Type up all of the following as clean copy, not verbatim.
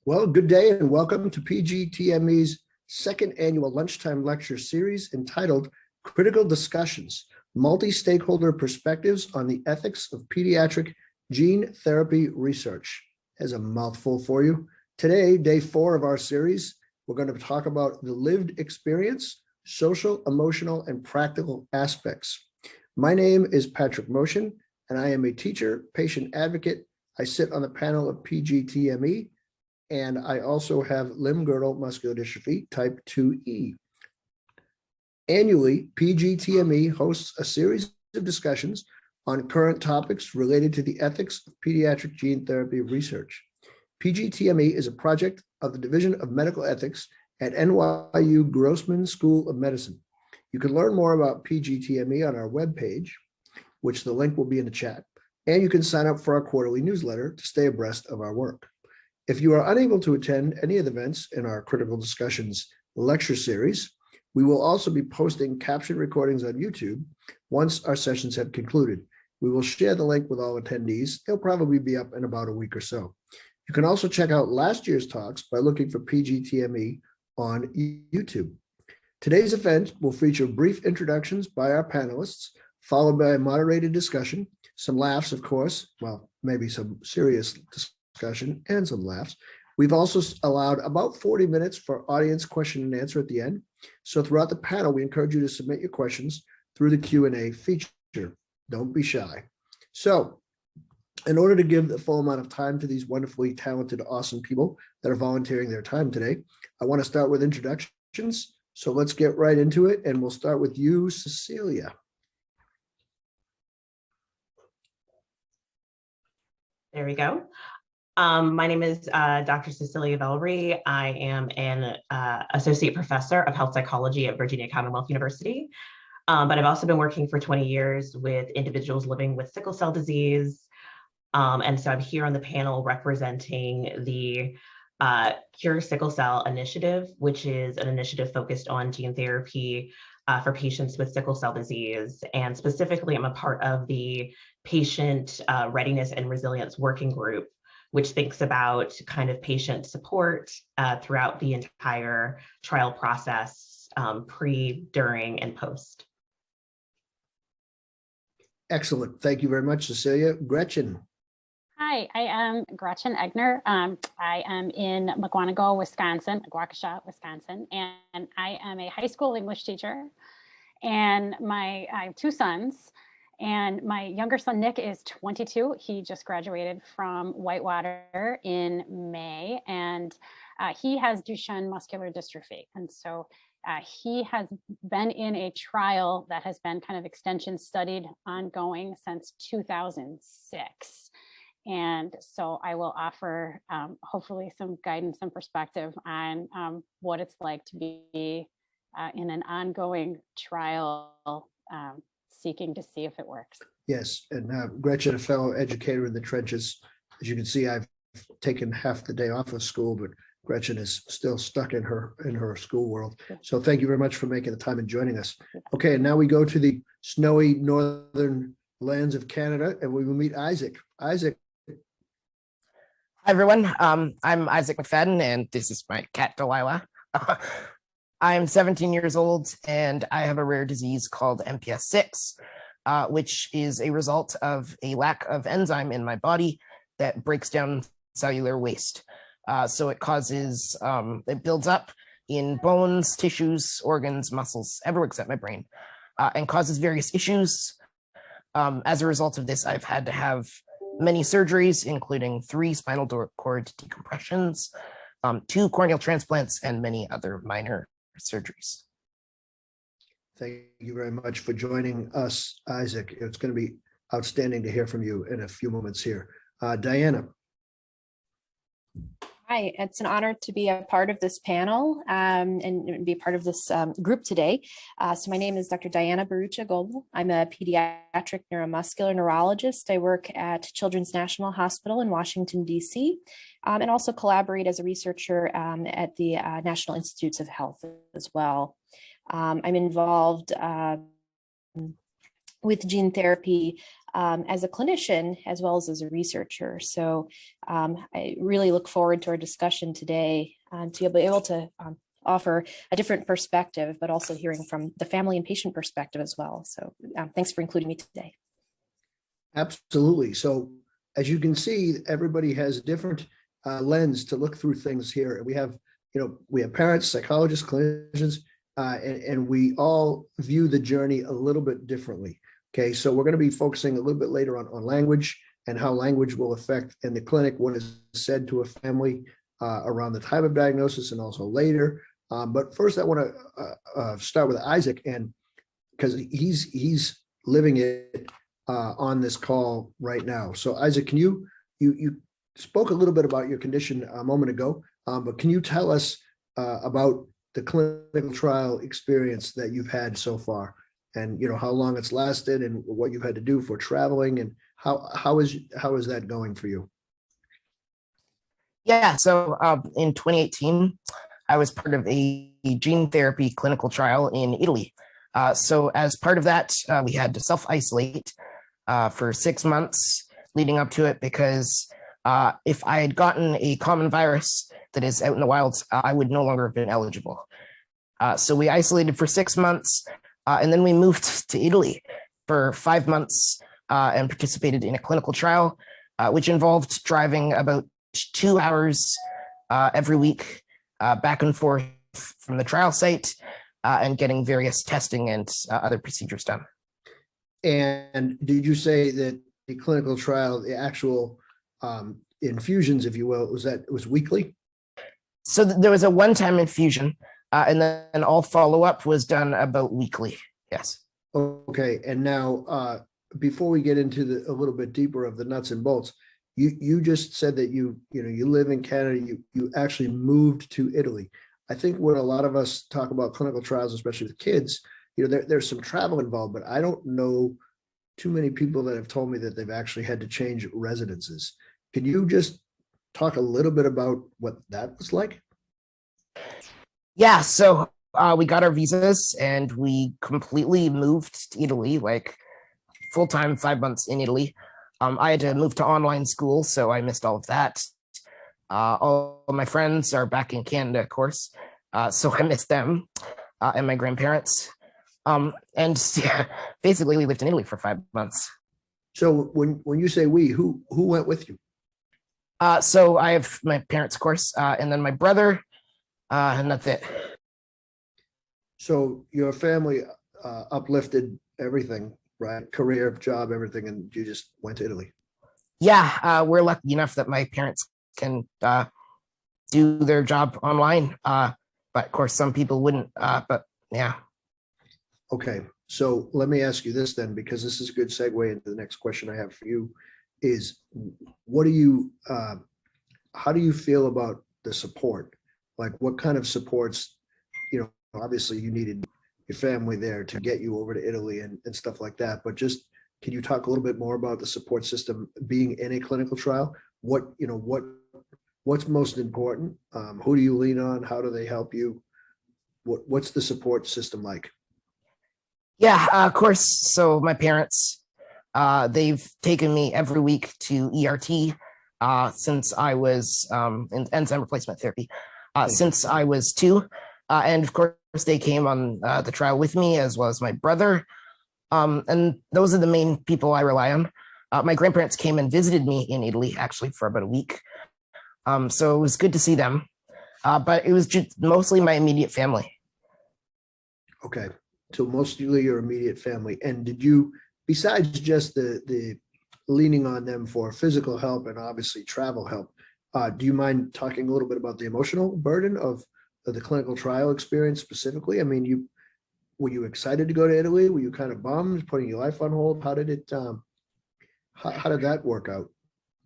Well, good day and welcome to PGTME's second annual lunchtime lecture series entitled Critical Discussions, Multi-Stakeholder Perspectives on the Ethics of Pediatric Gene Therapy Research. As a mouthful for you. Today, day 4 of our series, we're going to talk about the lived experience, social, emotional, and practical aspects. My name is Patrick Moeschen, and I am a teacher, patient advocate. I sit on the panel of PGTME, and I also have limb-girdle muscular dystrophy type 2E. Annually, PGTME hosts a series of discussions on current topics related to the ethics of pediatric gene therapy research. PGTME is a project of the Division of Medical Ethics at NYU Grossman School of Medicine. You can learn more about PGTME on our webpage, which the link will be in the chat, and you can sign up for our quarterly newsletter to stay abreast of our work. If you are unable to attend any of the events in our Critical Discussions lecture series, we will also be posting captioned recordings on YouTube once our sessions have concluded. We will share the link with all attendees. They'll probably be up in about a week or so. You can also check out last year's talks by looking for PGTME on YouTube. Today's event will feature brief introductions by our panelists, followed by a moderated discussion, some laughs, of course, well, maybe some serious discussion and some laughs. We've also allowed about 40 minutes for audience question and answer at the end. So throughout the panel, we encourage you to submit your questions through the Q&A feature. Don't be shy. So in order to give the full amount of time to these wonderfully talented, awesome people that are volunteering their time today, I want to start with introductions. So let's get right into it. And we'll start with you, Cecilia. There we go. My name is Dr. Cecilia Valrie. I am an associate professor of health psychology at Virginia Commonwealth University. But I've also been working for 20 years with individuals living with sickle cell disease. And so I'm here on the panel representing the Cure Sickle Cell Initiative, which is an initiative focused on gene therapy for patients with sickle cell disease. And specifically, I'm a part of the Patient Readiness and Resilience Working Group, which thinks about kind of patient support throughout the entire trial process, pre, during, and post. Excellent. Thank you very much, Cecilia. Gretchen. Hi, I am Gretchenegner. I am in McGuanago, Wisconsin, Waukesha, Wisconsin, and I am a high school English teacher. And I have 2 sons, and my younger son, Nick, is 22. He just graduated from Whitewater in May, and he has Duchenne muscular dystrophy. And so he has been in a trial that has been kind of extension studied ongoing since 2006. And so I will offer hopefully some guidance and perspective on what it's like to be in an ongoing trial, seeking to see if it works. Yes, and Gretchen, a fellow educator in the trenches. As you can see, I've taken half the day off of school, but Gretchen is still stuck in her school world. So thank you very much for making the time and joining us. Okay, and now we go to the snowy northern lands of Canada, and we will meet Isaac. Isaac. Hi, everyone. I'm IsaacMcFadden, and this is my cat, Delilah. I'm 17 years old, and I have a rare disease called MPS 6, which is a result of a lack of enzyme in my body that breaks down cellular waste. So it causes, it builds up in bones, tissues, organs, muscles, everywhere except my brain, and causes various issues. As a result of this, I've had to have many surgeries, including 3 spinal cord decompressions, 2 corneal transplants, and many other minor surgeries. Thank you very much for joining us, Isaac. It's going to be outstanding to hear from you in a few moments here. Diana. Hi, it's an honor to be a part of this panel and be part of this group today. So my name is Dr. DianaBaruchaGoble. I'm a pediatric neuromuscular neurologist. I work at Children's National Hospital in Washington, D.C., and also collaborate as a researcher at the National Institutes of Health as well. I'm involved with gene therapy as a clinician as well as a researcher. So I really look forward to our discussion today to be able to offer a different perspective, but also hearing from the family and patient perspective as well. So thanks for including me today. Absolutely. So as you can see, everybody has a different lens to look through things here. We have, we have parents, psychologists, clinicians, and we all view the journey a little bit differently. Okay, so we're going to be focusing a little bit later on language and how language will affect in the clinic what is said to a family around the time of diagnosis and also later. But first, I want to start with Isaac, and because he's living it on this call right now. So Isaac, can you spoke a little bit about your condition a moment ago, but can you tell us about the clinical trial experience that you've had so far, and how long it's lasted, and what you've had to do for traveling, and how is that going for you? Yeah, so in 2018, I was part of a gene therapy clinical trial in Italy. So as part of that, we had to self-isolate for 6 months leading up to it, because if I had gotten a common virus that is out in the wild, I would no longer have been eligible. So we isolated for 6 months, and then we moved to Italy for 5 months and participated in a clinical trial, which involved driving about 2 hours every week back and forth from the trial site and getting various testing and other procedures done. And did you say that the clinical trial, the actual infusions, if you will, was weekly? So there was a one-time infusion, and then all follow-up was done about weekly. Yes. Okay. And now, before we get into a little bit deeper of the nuts and bolts, you just said that you live in Canada. You actually moved to Italy. I think when a lot of us talk about clinical trials, especially with kids, there's some travel involved, but I don't know too many people that have told me that they've actually had to change residences. Can you just talk a little bit about what that was like? Yeah, so we got our visas and we completely moved to Italy, like full-time 5 months in Italy. I had to move to online school, so I missed all of that. All of my friends are back in Canada, of course, so I missed them and my grandparents. And yeah, basically we lived in Italy for 5 months. So when you say we, who went with you? So I have my parents, of course, and then my brother, and that's it. So your family uplifted everything, right? Career, job, everything, and you just went to Italy. Yeah, we're lucky enough that my parents can do their job online, but of course some people wouldn't. But yeah. Okay, so let me ask you this then, because this is a good segue into the next question I have for you. Is how do you feel about the support? Like, what kind of supports? Obviously you needed your family there to get you over to Italy and stuff like that, but just can you talk a little bit more about the support system being in a clinical trial? What's most important? Who do you lean on? How do they help you? What's the support system like? Yeah, of course. So my parents, they've taken me every week to ERT since I was in enzyme replacement therapy since I was 2. And of course, they came on the trial with me, as well as my brother. And those are the main people I rely on. My grandparents came and visited me in Italy, actually, for about a week. So it was good to see them. But it was just mostly my immediate family. Okay. So mostly your immediate family. And did you, besides just the leaning on them for physical help and obviously travel help, do you mind talking a little bit about the emotional burden of the clinical trial experience specifically? I mean, were you excited to go to Italy? Were you kind of bummed, putting your life on hold? How did it, how did that work out?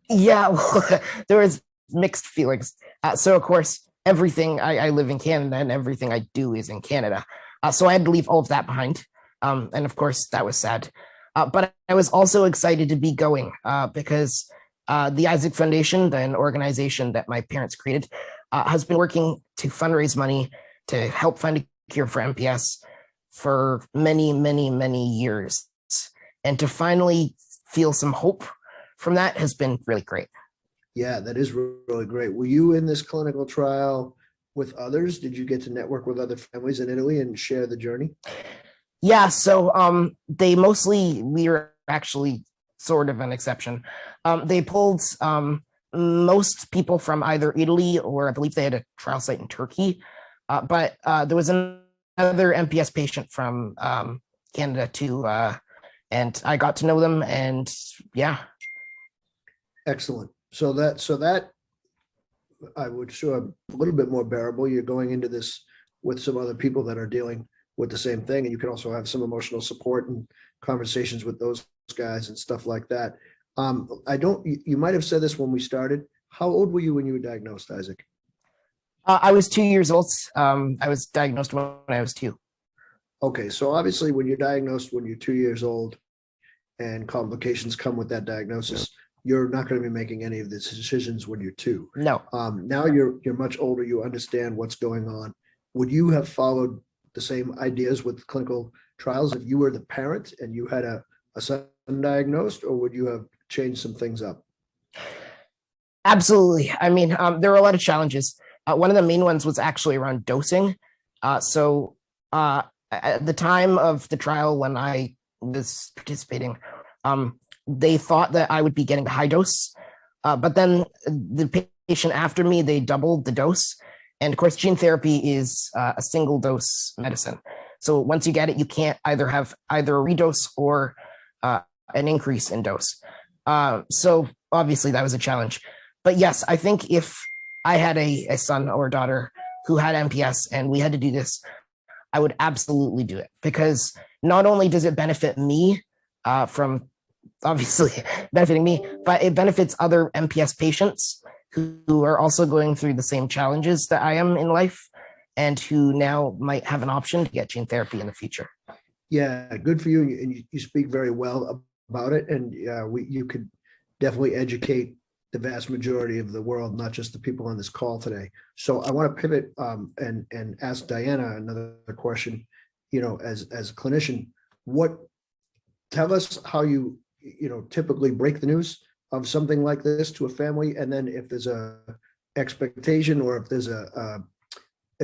Yeah, well, there was mixed feelings. So of course, everything, I live in Canada and everything I do is in Canada. So I had to leave all of that behind. And of course, that was sad. But I was also excited to be going because the Isaac Foundation, an organization that my parents created, has been working to fundraise money to help find a cure for MPS for many, many, many years. And to finally feel some hope from that has been really great. Yeah, that is really great. Were you in this clinical trial with others? Did you get to network with other families in Italy and share the journey? Yeah, so we were actually sort of an exception. They pulled most people from either Italy or I believe they had a trial site in Turkey. But there was another MPS patient from Canada too, and I got to know them, and yeah. Excellent. So that I would show a little bit more bearable. You're going into this with some other people that are dealing with the same thing, and you can also have some emotional support and conversations with those guys and stuff like that. You might have said this when we started. How old were you when you were diagnosed, Isaac? I was 2 years old. I was diagnosed when I was 2. Okay, so obviously when you're diagnosed when you're 2 years old and complications come with that diagnosis, you're not going to be making any of the decisions when you're 2. No. Now you're much older, you understand what's going on. Would you have followed the same ideas with clinical trials if you were the parent and you had a son diagnosed, or would you have changed some things up? Absolutely. I mean, there were a lot of challenges. One of the main ones was actually around dosing. At the time of the trial when I was participating, they thought that I would be getting high dose, but then the patient after me, they doubled the dose. And of course, gene therapy is a single dose medicine. So once you get it, you can't either have either a redose or an increase in dose. So obviously that was a challenge. But yes, I think if I had a son or a daughter who had MPS and we had to do this, I would absolutely do it, because not only does it benefit me from obviously benefiting me, but it benefits other MPS patients who are also going through the same challenges that I am in life and who now might have an option to get gene therapy in the future. Yeah, good for you. And you speak very well about it. And you could definitely educate the vast majority of the world, not just the people on this call today. So I want to pivot and ask Diana another question. As a clinician, tell us how you typically break the news of something like this to a family, and then if there's a expectation or if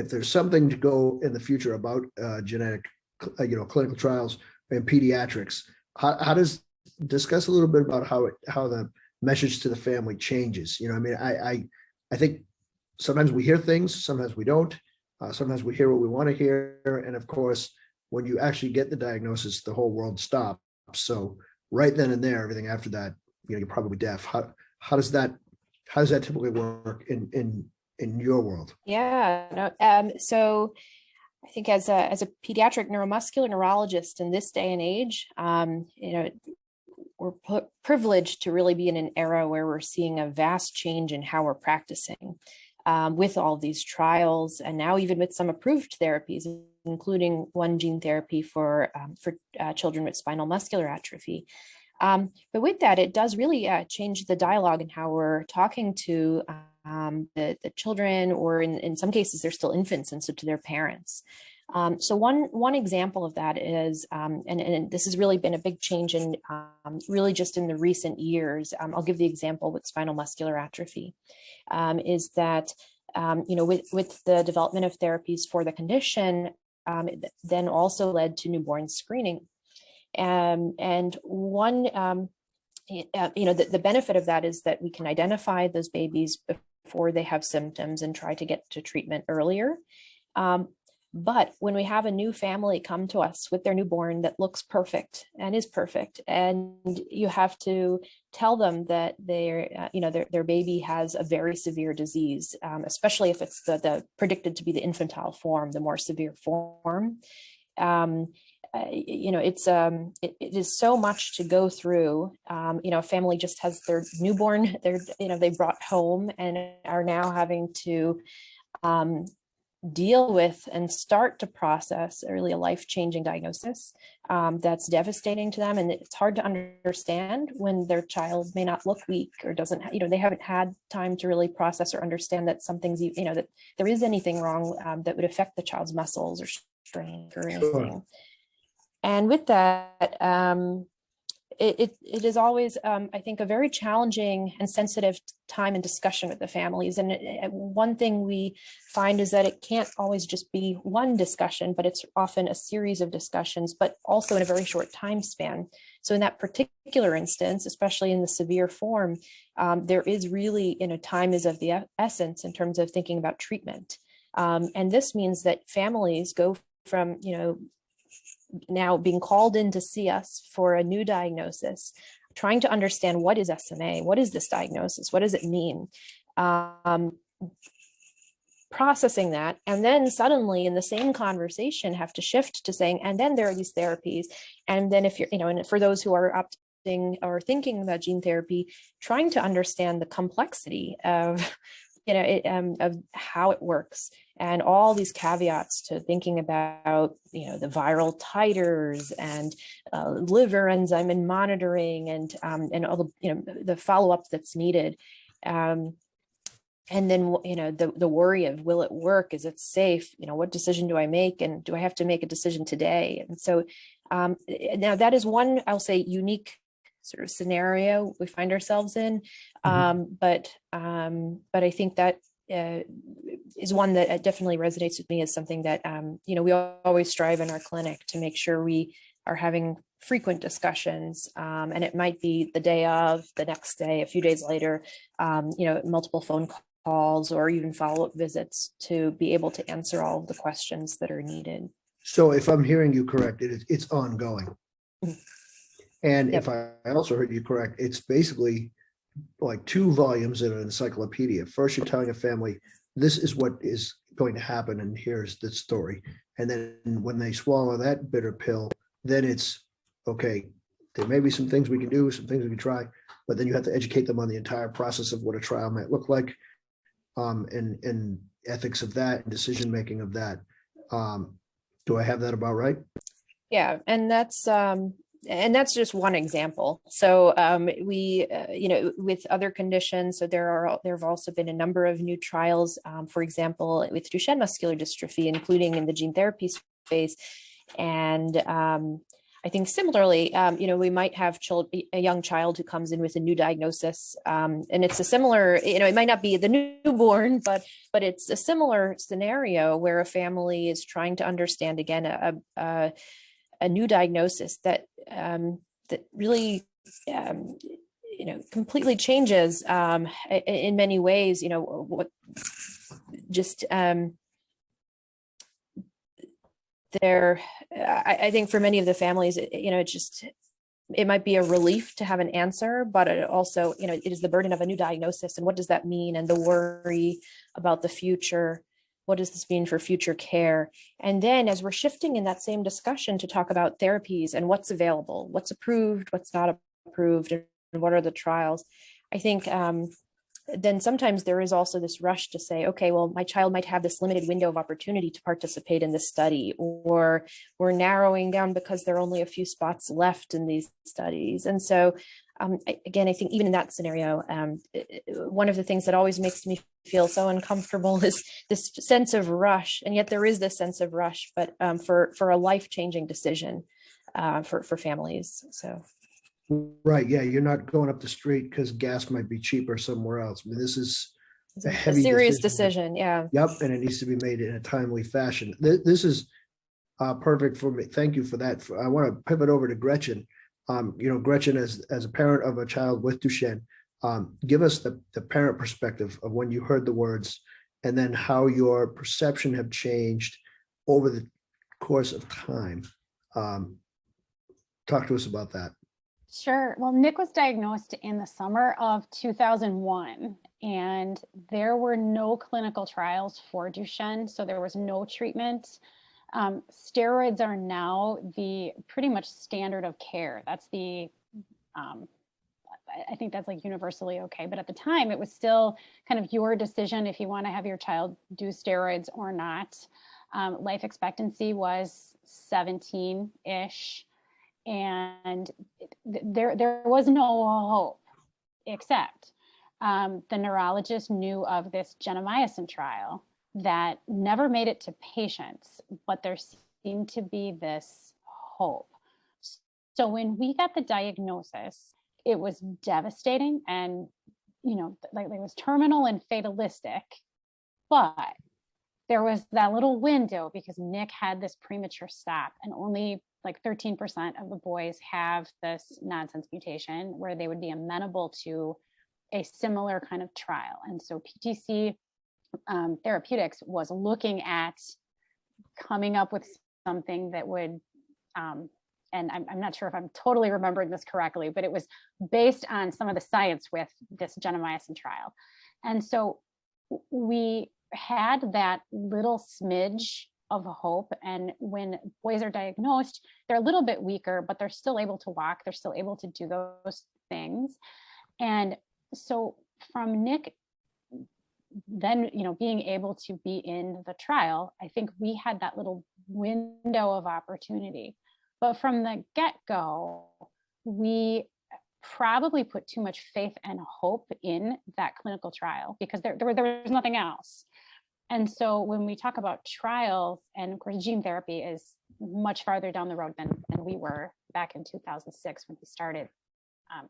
there's something to go in the future about genetic clinical trials in pediatrics. How does discuss a little bit about how the message to the family changes? I think sometimes we hear things, sometimes we don't. Sometimes we hear what we want to hear, and of course, when you actually get the diagnosis, the whole world stops. So right then and there, everything after that, you're probably deaf. How does that typically work in your world? Yeah, so I think as a pediatric neuromuscular neurologist in this day and age, we're privileged to really be in an era where we're seeing a vast change in how we're practicing with all these trials, and now even with some approved therapies, including one gene therapy for children with spinal muscular atrophy. But with that, it does really change the dialogue and how we're talking to the children, or in some cases, they're still infants, and so to their parents. So one example of that is, and this has really been a big change in really just in the recent years. I'll give the example with spinal muscular atrophy, is that, with the development of therapies for the condition, it then also led to newborn screening. And one, the benefit of that is that we can identify those babies before they have symptoms and try to get to treatment earlier. But when we have a new family come to us with their newborn that looks perfect and is perfect, and you have to tell them that their baby has a very severe disease, especially if it's the predicted to be the infantile form, the more severe form. It is so much to go through. A family just has their newborn, they brought home and are now having to deal with and start to process really a life-changing diagnosis that's devastating to them. And it's hard to understand when their child may not look weak or doesn't, they haven't had time to really process or understand that something's, that there is anything wrong that would affect the child's muscles or strength or anything. Sure. And with that, it is always, I think, a very challenging and sensitive time and discussion with the families. And one thing we find is that it can't always just be one discussion, but it's often a series of discussions, but also in a very short time span. So in that particular instance, especially in the severe form, there is really, time is of the essence in terms of thinking about treatment. And this means that families go from, now being called in to see us for a new diagnosis, trying to understand what is SMA, what is this diagnosis, what does it mean, processing that, and then suddenly in the same conversation have to shift to saying, and then there are these therapies, and then if you're, and for those who are opting or thinking about gene therapy, trying to understand the complexity of of how it works, and all these caveats to thinking about, the viral titers and liver enzyme and monitoring, and all the, the follow-up that's needed. And then, the worry of, will it work? Is it safe? What decision do I make? And do I have to make a decision today? And so now that is one, I'll say, unique sort of scenario we find ourselves in. But I think that is one that definitely resonates with me as something that, we always strive in our clinic to make sure we are having frequent discussions. And it might be the day of, the next day, a few days later, multiple phone calls or even follow-up visits to be able to answer all of the questions that are needed. So if I'm hearing you correct, it's ongoing. And Yep. if I also heard you correct, it's basically like 2 volumes in an encyclopedia. First, you're telling a family, this is what is going to happen, and here's the story. And then when they swallow that bitter pill, then it's, okay, there may be some things we can do, some things we can try, but then you have to educate them on the entire process of what a trial might look like, and ethics of that, and decision-making of that. Do I have that about right? Yeah, and that's just one example. So we, with other conditions, so there have also been a number of new trials, for example, with Duchenne muscular dystrophy, including in the gene therapy space. And I think similarly, we might have a young child who comes in with a new diagnosis, and it's a similar, it might not be the newborn, but it's a similar scenario where a family is trying to understand, again, a new diagnosis that that really completely changes in many ways, what just I think for many of the families, it might be a relief to have an answer, but it also, it is the burden of a new diagnosis, and what does that mean, and the worry about the future. What does this mean for future care? And then as we're shifting in that same discussion to talk about therapies and what's available, what's approved, what's not approved, and what are the trials, I think then sometimes there is also this rush to say, okay, well, my child might have this limited window of opportunity to participate in this study, or we're narrowing down because there are only a few spots left in these studies. And so again, I think even in that scenario, one of the things that always makes me feel so uncomfortable is this sense of rush. And yet there is this sense of rush, but for a life-changing decision for families. So. Right. Yeah. You're not going up the street because gas might be cheaper somewhere else. I mean, this is a heavy serious decision. Yeah. Yep. And it needs to be made in a timely fashion. This is perfect for me. Thank you for that. I want to pivot over to Gretchen. Gretchen, as a parent of a child with Duchenne, give us the parent perspective of when you heard the words, and then how your perception have changed over the course of time. Talk to us about that. Sure. Well, Nick was diagnosed in the summer of 2001, and there were no clinical trials for Duchenne, so there was no treatment. Steroids are now the pretty much standard of care. That's I think that's like universally okay. But at the time, it was still kind of your decision if you want to have your child do steroids or not. Life expectancy was 17-ish. And there was no hope, except the neurologist knew of this gentamicin trial that never made it to patients, but there seemed to be this hope. So when we got the diagnosis, it was devastating and, like it was terminal and fatalistic, but there was that little window because Nick had this premature stop and only like 13% of the boys have this nonsense mutation where they would be amenable to a similar kind of trial. And so PTC Therapeutics was looking at coming up with something that would, and I'm not sure if I'm totally remembering this correctly, but it was based on some of the science with this gentamicin trial. And so we had that little smidge of hope. And when boys are diagnosed, they're a little bit weaker, but they're still able to walk. They're still able to do those things. And so from Nick, then, being able to be in the trial, I think we had that little window of opportunity. But from the get-go, we probably put too much faith and hope in that clinical trial because there was nothing else. And so when we talk about trials, and of course, gene therapy is much farther down the road than we were back in 2006 when he started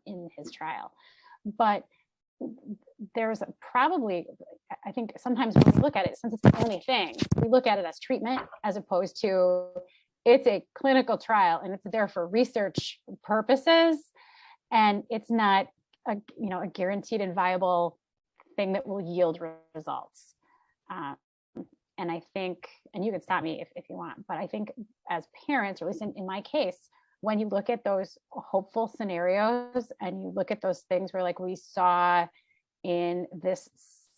in his trial. But there's probably, I think sometimes when we look at it, since it's the only thing, we look at it as treatment as opposed to it's a clinical trial and it's there for research purposes. And it's not a guaranteed and viable thing that will yield results. And I think, and you can stop me if you want, but I think as parents, or at least in my case, when you look at those hopeful scenarios and you look at those things where like we saw in this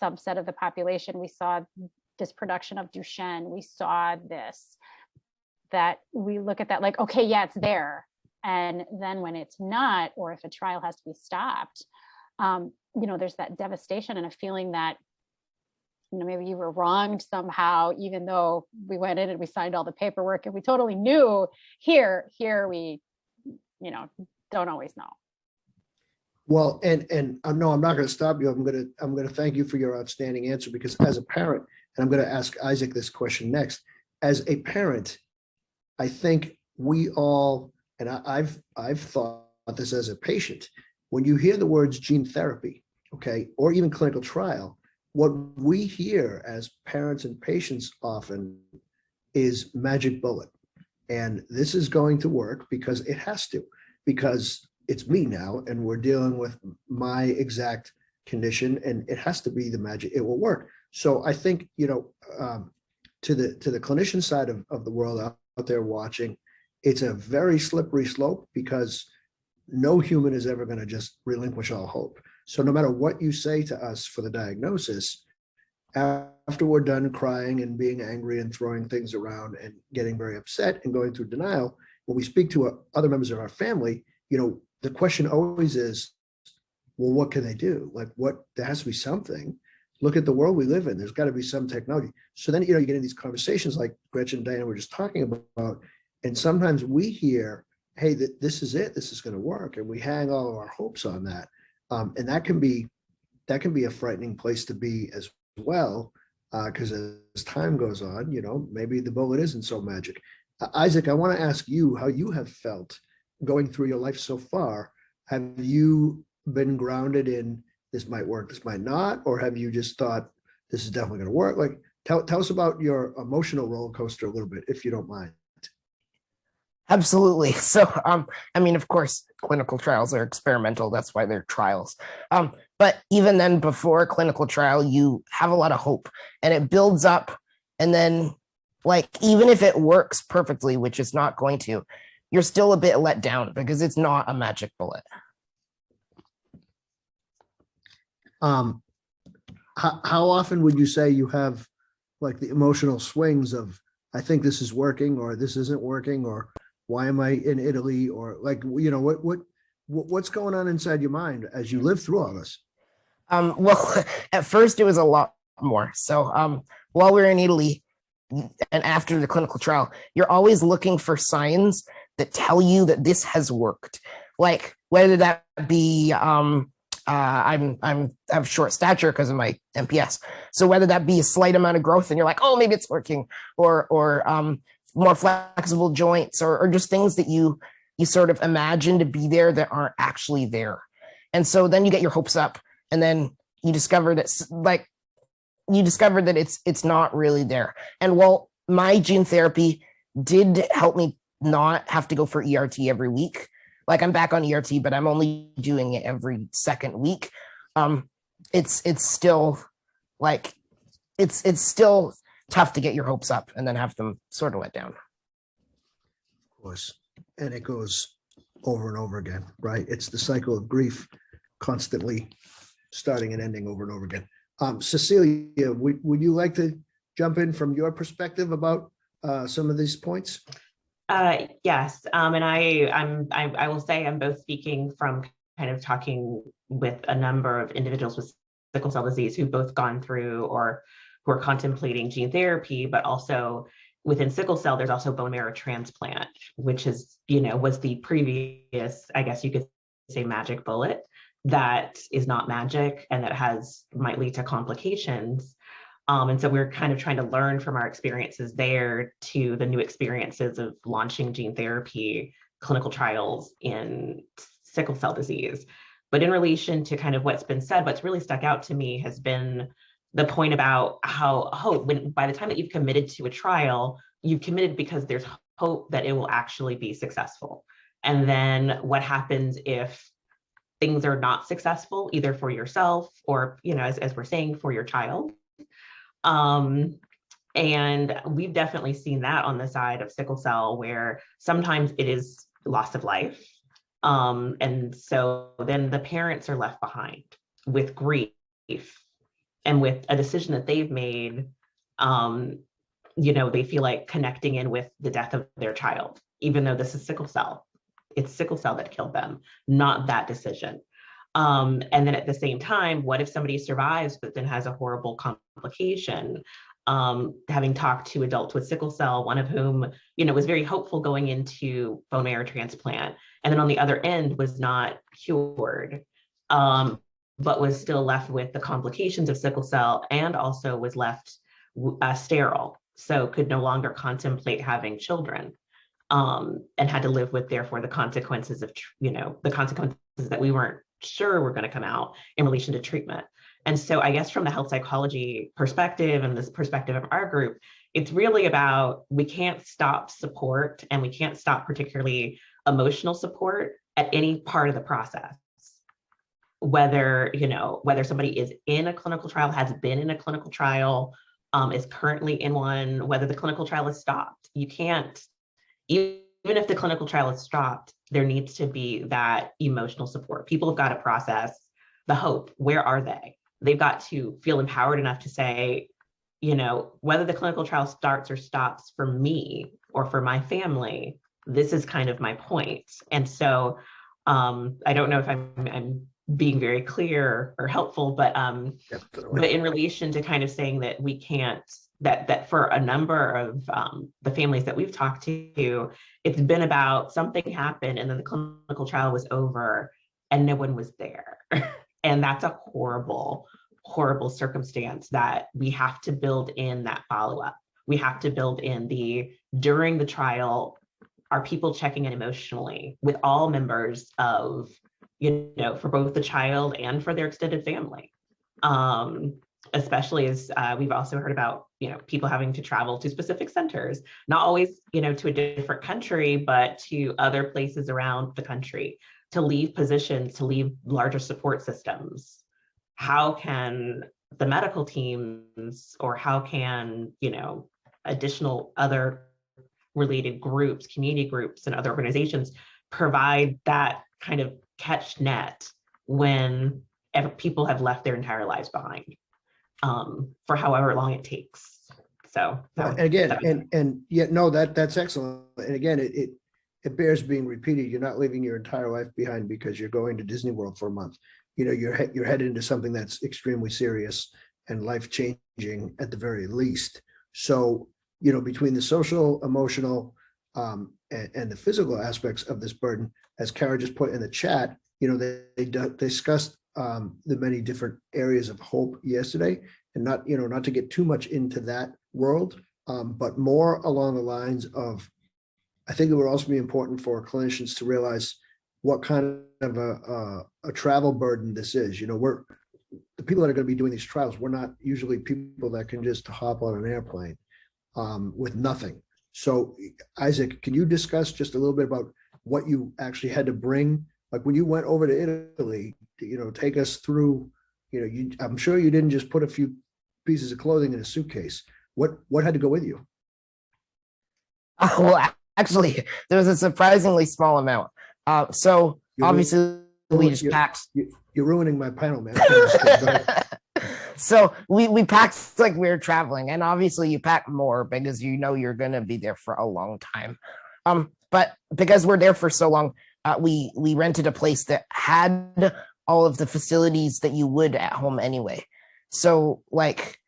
subset of the population, we saw this production of Duchenne, we saw this, that we look at that like, okay, yeah, it's there. And then when it's not, or if a trial has to be stopped, there's that devastation and a feeling that, maybe you were wronged somehow, even though we went in and we signed all the paperwork and we totally knew here we, don't always know. Well, and no, I'm not going to stop you. I'm going to thank you for your outstanding answer, because as a parent, and I'm going to ask Isaac this question next, as a parent, I think we all, and I've thought this as a patient, when you hear the words gene therapy, okay, or even clinical trial, what we hear as parents and patients often is magic bullet. And this is going to work because it has to, because it's me now and we're dealing with my exact condition and it has to be the magic, it will work. So I think, to the clinician side of the world out there watching, it's a very slippery slope because no human is ever going to just relinquish all hope. So no matter what you say to us for the diagnosis, after we're done crying and being angry and throwing things around and getting very upset and going through denial, when we speak to other members of our family, the question always is, well, what can they do? Like, there has to be something. Look at the world we live in. There's got to be some technology. So then, you get in these conversations like Gretchen and Diana were just talking about, and sometimes we hear, hey, this is it. This is going to work. And we hang all of our hopes on that. And that can be a frightening place to be as well, because as time goes on, maybe the bullet isn't so magic. Isaac, I want to ask you how you have felt going through your life so far. Have you been grounded in this might work, this might not, or have you just thought this is definitely going to work? Like, tell us about your emotional roller coaster a little bit, if you don't mind. Absolutely. So, of course, clinical trials are experimental. That's why they're trials. But even then, before a clinical trial, you have a lot of hope and it builds up. And then, even if it works perfectly, which it's not going to, you're still a bit let down because it's not a magic bullet. How often would you say you have the emotional swings of, I think this is working or this isn't working, or why am I in Italy, or what's going on inside your mind as you live through all this? Well, at first it was a lot more. So while we were in Italy and after the clinical trial, you're always looking for signs that tell you that this has worked. Like whether that be I have short stature because of my MPS. So whether that be a slight amount of growth and you're like, oh, maybe it's working, or more flexible joints, or just things that you you sort of imagine to be there that aren't actually there. And so then you get your hopes up, and then you discover that it's not really there. And while my gene therapy did help me not have to go for ERT every week, like I'm back on ERT, but I'm only doing it every second week. It's still like, it's still tough to get your hopes up and then have them sort of let down. Of course, and it goes over and over again, right? It's the cycle of grief, constantly starting and ending over and over again. Cecilia, would you like to jump in from your perspective about some of these points? Yes, and I will say I'm both speaking from kind of talking with a number of individuals with sickle cell disease who've both gone through or who are contemplating gene therapy, but also within sickle cell, there's also bone marrow transplant, which is, was the previous, I guess you could say, magic bullet that is not magic and that might lead to complications. And so we're kind of trying to learn from our experiences there to the new experiences of launching gene therapy clinical trials in sickle cell disease. But in relation to kind of what's been said, what's really stuck out to me has been the point about how hope, when by the time that you've committed to a trial, you've committed because there's hope that it will actually be successful. And then what happens if things are not successful, either for yourself or, as we're saying, for your child? And we've definitely seen that on the side of sickle cell, where sometimes it is loss of life. And so then the parents are left behind with grief and with a decision that they've made. They feel like connecting in with the death of their child, even though this is sickle cell. It's sickle cell that killed them, not that decision. And then at the same time, what if somebody survives but then has a horrible complication? Having talked to adults with sickle cell, one of whom, was very hopeful going into bone marrow transplant, and then on the other end was not cured, but was still left with the complications of sickle cell, and also was left sterile, so could no longer contemplate having children, and had to live with, therefore, the consequences of, the consequences that we weren't sure were going to come out in relation to treatment. And so I guess from the health psychology perspective and this perspective of our group, it's really about, we can't stop support, and we can't stop particularly emotional support at any part of the process. Whether somebody is in a clinical trial, has been in a clinical trial, is currently in one, whether the clinical trial is stopped. You can't, even if the clinical trial is stopped, there needs to be that emotional support. People have got to process the hope. Where are they? They've got to feel empowered enough to say, whether the clinical trial starts or stops for me or for my family, this is kind of my point. And so I don't know if I'm being very clear or helpful, but in relation to kind of saying that we can't, that for a number of the families that we've talked to, it's been about something happened and then the clinical trial was over and no one was there. And that's a horrible, horrible circumstance that we have to build in that follow-up. We have to build in during the trial, are people checking in emotionally with all members of, for both the child and for their extended family. Especially as we've also heard about, people having to travel to specific centers, not always, to a different country, but to other places around the country, to leave positions, to leave larger support systems. How can the medical teams, or how can, additional other related groups, community groups and other organizations provide that kind of catch net when people have left their entire lives behind, for however long it takes. So that's excellent. And again, it bears being repeated. You're not leaving your entire life behind because you're going to Disney World for a month. You're headed into something that's extremely serious and life-changing at the very least. So, between the social, emotional, and the physical aspects of this burden, as Kara just put in the chat, they discussed the many different areas of hope yesterday, and not to get too much into that world, but more along the lines of I think it would also be important for clinicians to realize what kind of a travel burden this is. You know, the people that are going to be doing these trials, we're not usually people that can just hop on an airplane with nothing. So Isaac, can you discuss just a little bit about what you actually had to bring? Like when you went over to Italy, you know, take us through, you know, I'm sure you didn't just put a few pieces of clothing in a suitcase. What had to go with you? Well, actually, there was a surprisingly small amount. So You're obviously we just you're- packed. You're ruining my panel, man. I'm just kidding. Go ahead. So we packed like we were traveling, and obviously you pack more because you know you're gonna be there for a long time. But because we're there for so long, we rented a place that had all of the facilities that you would at home anyway. So like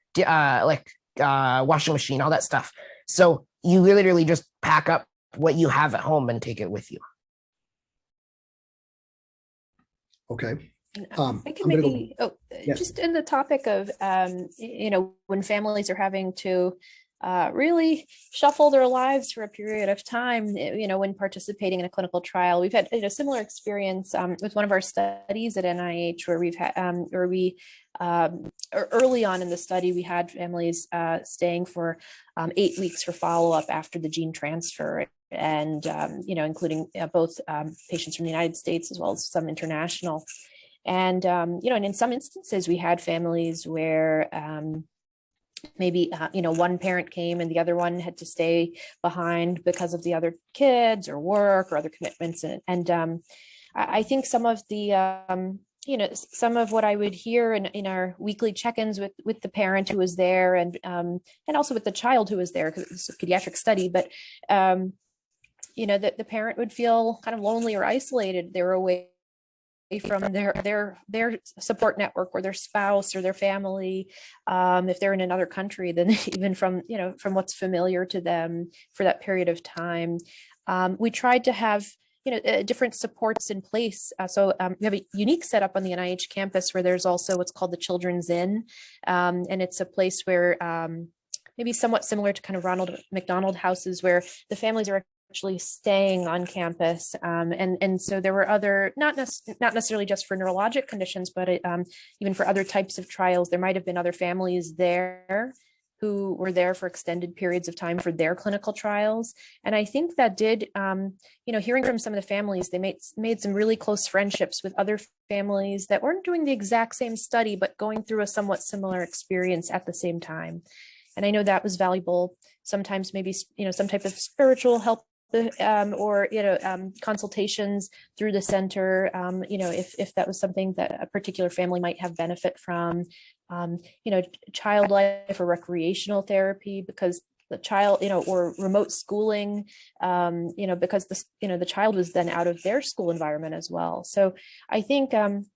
washing machine, all that stuff. So you literally just pack up what you have at home and take it with you. Okay. I can I'm gonna maybe, Yes. just in the topic of, you know, when families are having to really shuffle their lives for a period of time, you know, when participating in a clinical trial. We've had a similar experience with one of our studies at NIH where we've had, where we, early on in the study, we had families staying for 8 weeks for follow-up after the gene transfer. And, you know, including both patients from the United States as well as some international. And, you know, and in some instances, we had families where maybe, you know, one parent came and the other one had to stay behind because of the other kids or work or other commitments. And I think some of the, you know, some of what I would hear in our weekly check-ins with the parent who was there and also with the child who was there, because it's a pediatric study, but, you know, that the parent would feel kind of lonely or isolated. They were away from their support network or their spouse or their family, if they're in another country, then even from, you know, from what's familiar to them for that period of time. We tried to have, you know, different supports in place. So we have a unique setup on the NIH campus where there's also what's called the Children's Inn, and it's a place where maybe somewhat similar to kind of Ronald McDonald houses where the families are actually staying on campus. And so there were other, not necessarily just for neurologic conditions, but even for other types of trials, there might have been other families there who were there for extended periods of time for their clinical trials. And I think that did, you know, hearing from some of the families, they made some really close friendships with other families that weren't doing the exact same study, but going through a somewhat similar experience at the same time. And I know that was valuable. Sometimes maybe, you know, some type of spiritual help or, you know, consultations through the center, you know, if that was something that a particular family might have benefit from, you know, child life or recreational therapy because the child, you know, or remote schooling, you know, because the child was then out of their school environment as well. So I think from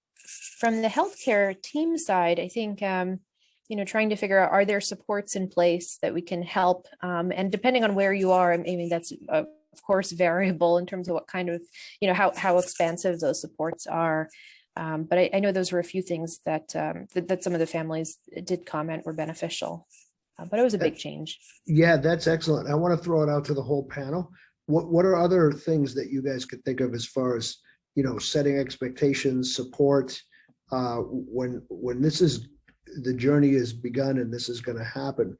the healthcare team side, I think, you know, trying to figure out, are there supports in place that we can help? And depending on where you are, I mean, that's of course variable in terms of what kind of, you know, how expansive those supports are. But I know those were a few things that that some of the families did comment were beneficial, but it was a big change. Yeah, that's excellent. I want to throw it out to the whole panel. What are other things that you guys could think of as far as, you know, setting expectations, support, when this is, the journey is begun and this is going to happen?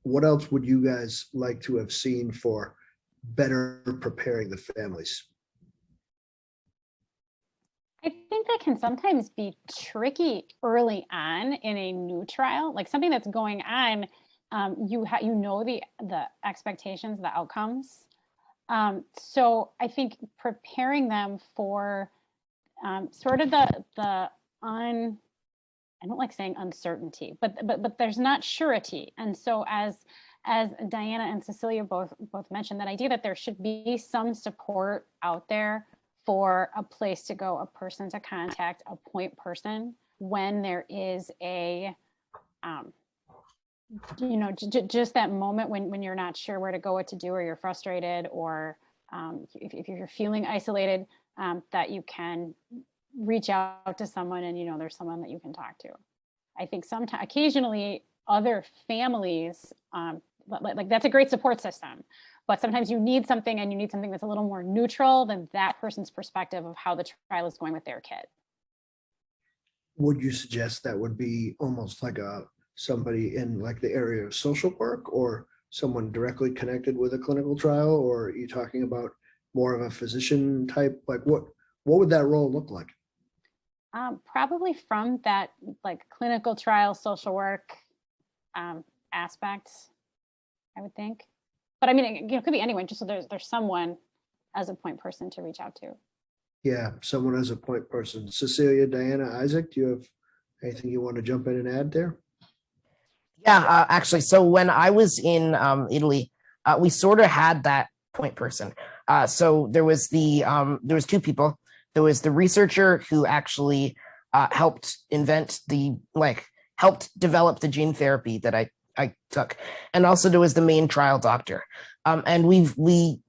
What else would you guys like to have seen for better preparing the families? I think that can sometimes be tricky early on in a new trial, like something that's going on. You know the expectations, the outcomes. So I think preparing them for sort of the I don't like saying uncertainty, but there's not surety. And so as Diana and Cecilia both mentioned, that idea that there should be some support out there for a place to go, a person to contact, a point person when there is a, you know, just that moment when you're not sure where to go, what to do, or you're frustrated, or if you're feeling isolated, that you can reach out to someone and, you know, there's someone that you can talk to. I think sometimes, occasionally, other families like that's a great support system, but sometimes you need something, and you need something that's a little more neutral than that person's perspective of how the trial is going with their kid. Would you suggest that would be almost like somebody in like the area of social work, or someone directly connected with a clinical trial, or are you talking about more of a physician type? Like what would that role look like? Probably from that like clinical trial social work aspect, I would think. But I mean, it could be anyone, just so there's someone as a point person to reach out to. Yeah, someone as a point person. Cecilia, Diana, Isaac, do you have anything you want to jump in and add there? Yeah, actually, so when I was in Italy, we sort of had that point person. So there was two people. There was the researcher who actually helped helped develop the gene therapy that I took, and also there was the main trial doctor. And we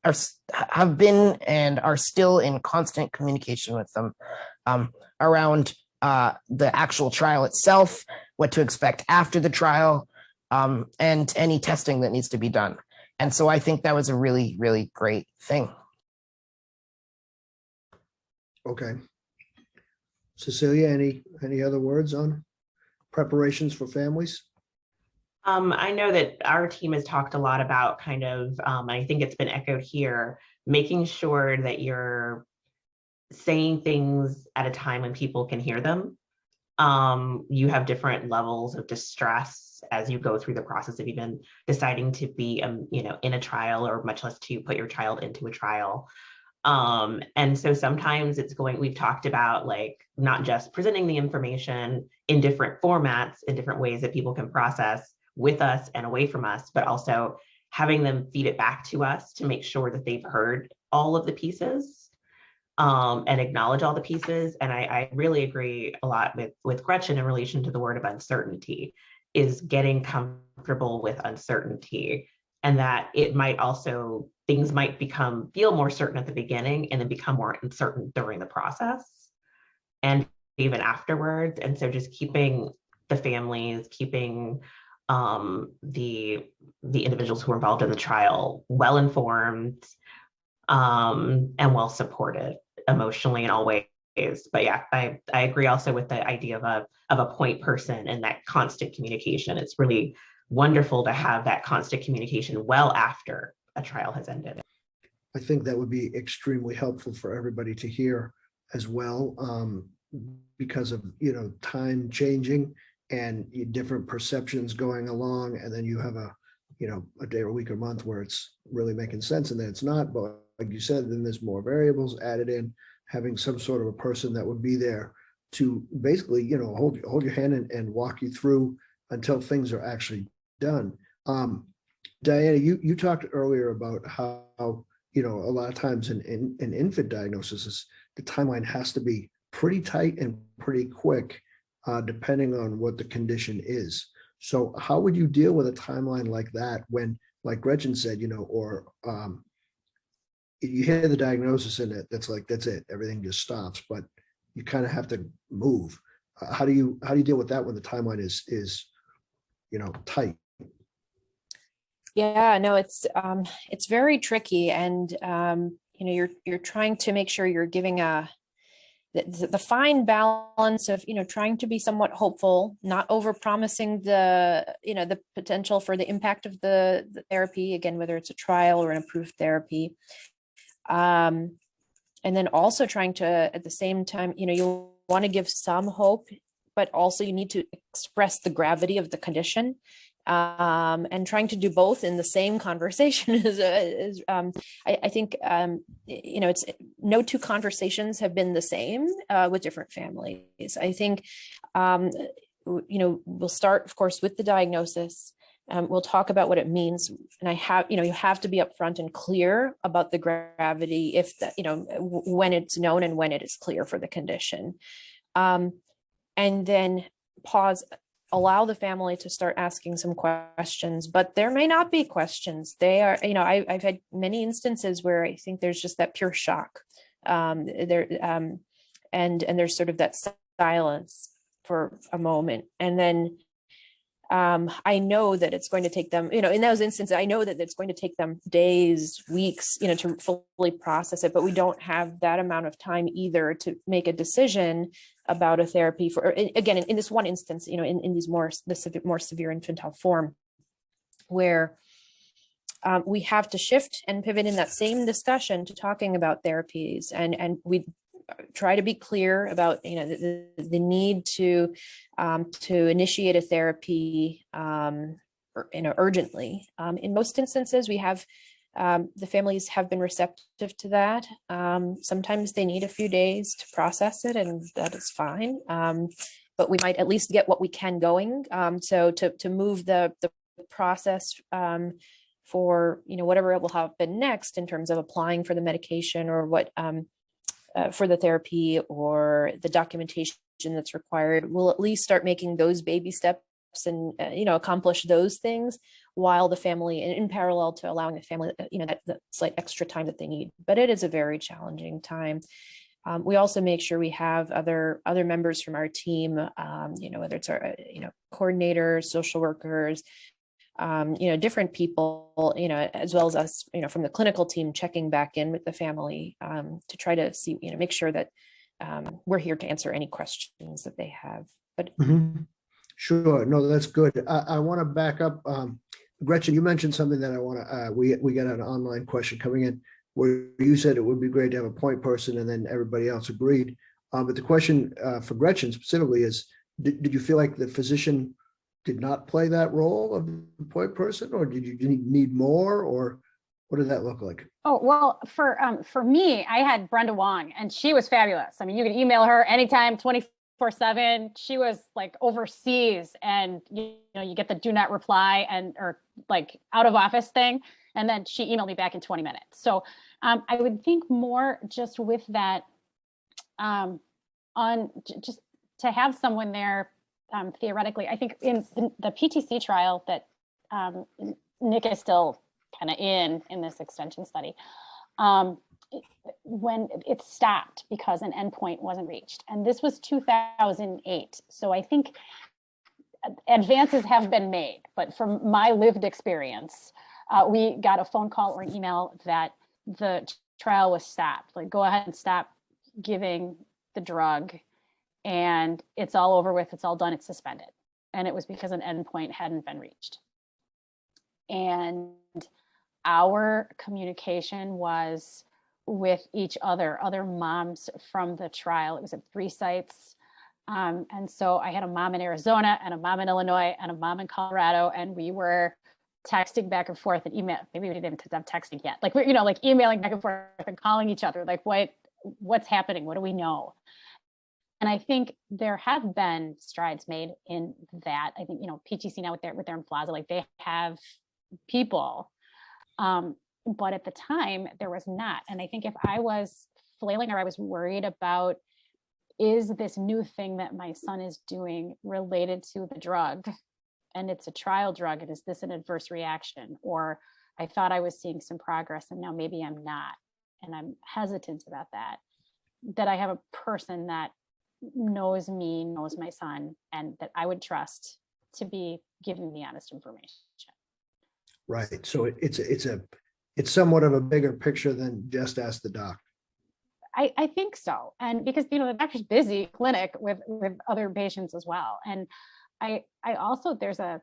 have been and are still in constant communication with them around the actual trial itself, what to expect after the trial, and any testing that needs to be done. And so I think that was a really, really great thing. Okay. Cecilia, any other words on preparations for families? I know that our team has talked a lot about kind of, I think it's been echoed here, making sure that you're saying things at a time when people can hear them. You have different levels of distress as you go through the process of even deciding to be, in a trial, or much less to put your child into a trial. And so sometimes we've talked about like not just presenting the information in different formats, in different ways that people can process with us and away from us, but also having them feed it back to us to make sure that they've heard all of the pieces, and acknowledge all the pieces. And I really agree a lot with Gretchen in relation to the word of uncertainty, is getting comfortable with uncertainty, and that it might also, things might feel more certain at the beginning and then become more uncertain during the process and even afterwards. And so just keeping the families, keeping the individuals who are involved in the trial well informed, and well supported emotionally in all ways. But yeah, I agree also with the idea of a point person and that constant communication. It's really wonderful to have that constant communication well after a trial has ended. I think that would be extremely helpful for everybody to hear as well, because of time changing and different perceptions going along, and then you have a day or week or month where it's really making sense, and then it's not. But like you said, then there's more variables added in. Having some sort of a person that would be there to basically hold your hand and walk you through until things are actually done. Diana, you talked earlier about how a lot of times in infant diagnosis, the timeline has to be pretty tight and pretty quick, depending on what the condition is. So how would you deal with a timeline like that when, like Gretchen said, or you hear the diagnosis and that's it, everything just stops, but you kind of have to move. How do you deal with that when the timeline is tight? Yeah, no, it's very tricky, and you're trying to make sure you're giving the fine balance of trying to be somewhat hopeful, not over promising the potential for the impact of the therapy, again, whether it's a trial or an approved therapy, and then also trying to at the same time you want to give some hope, but also you need to express the gravity of the condition. And trying to do both in the same conversation is I think it's no two conversations have been the same with different families. I think we'll start, of course, with the diagnosis. We'll talk about what it means, and you have to be upfront and clear about the gravity when it's known and when it is clear for the condition, and then pause. Allow the family to start asking some questions, but there may not be questions. They are, I've had many instances where I think there's just that pure shock, and there's sort of that silence for a moment, and then I know that it's going to take them, in those instances, I know that it's going to take them days, weeks, to fully process it, but we don't have that amount of time either to make a decision about a therapy for, again, in this one instance, in these more severe infantile form, where we have to shift and pivot in that same discussion to talking about therapies, and we try to be clear about the need to initiate a therapy urgently. In most instances, we have the families have been receptive to that. Sometimes they need a few days to process it, and that is fine. But we might at least get what we can going. So to move the process for whatever will happen next in terms of applying for the medication or what for the therapy or the documentation that's required, we'll at least start making those baby steps and accomplish those things while the family, in parallel to allowing the family that slight extra time that they need. But it is a very challenging time. We also make sure we have other members from our team, whether it's our coordinators, social workers, different people, as well as us, from the clinical team, checking back in with the family to try to see, make sure that we're here to answer any questions that they have. But Sure, no, that's good. I want to back up. Gretchen, you mentioned something that I want to. We got an online question coming in where you said it would be great to have a point person, and then everybody else agreed. But the question for Gretchen specifically is: Did you feel like the physician did not play that role of the point person, or did you need more, or what did that look like? Oh, well, for me, I had Brenda Wong, and she was fabulous. I mean, you could email her anytime, 24/7. She was like overseas, and you get the do not reply or like out of office thing, and then she emailed me back in 20 minutes. So I would think more just with that, just to have someone there. Theoretically, I think in the PTC trial that Nick is still kind of in this extension study, when it stopped because an endpoint wasn't reached. And this was 2008. So I think advances have been made, but from my lived experience, we got a phone call or an email that the trial was stopped. Like, go ahead and stop giving the drug, and it's all over with, it's all done, it's suspended. And it was because an endpoint hadn't been reached. And our communication was with each other moms from the trial. It was at 3 sites. And so I had a mom in Arizona and a mom in Illinois and a mom in Colorado, and we were texting back and forth and email. Maybe we didn't have texting yet. Like, we're, like emailing back and forth and calling each other, like what's happening? What do we know? And I think there have been strides made in that. I think, PTC now with their Emflaza, like they have people, but at the time there was not. And I think if I was flailing or I was worried about, is this new thing that my son is doing related to the drug, and it's a trial drug, and is this an adverse reaction? Or I thought I was seeing some progress and now maybe I'm not, and I'm hesitant about that I have a person that knows me, knows my son, and that I would trust to be giving me honest information. Right. So it's somewhat of a bigger picture than just ask the doc. I think so. And because, the doctor's busy clinic with other patients as well. And I also, there's a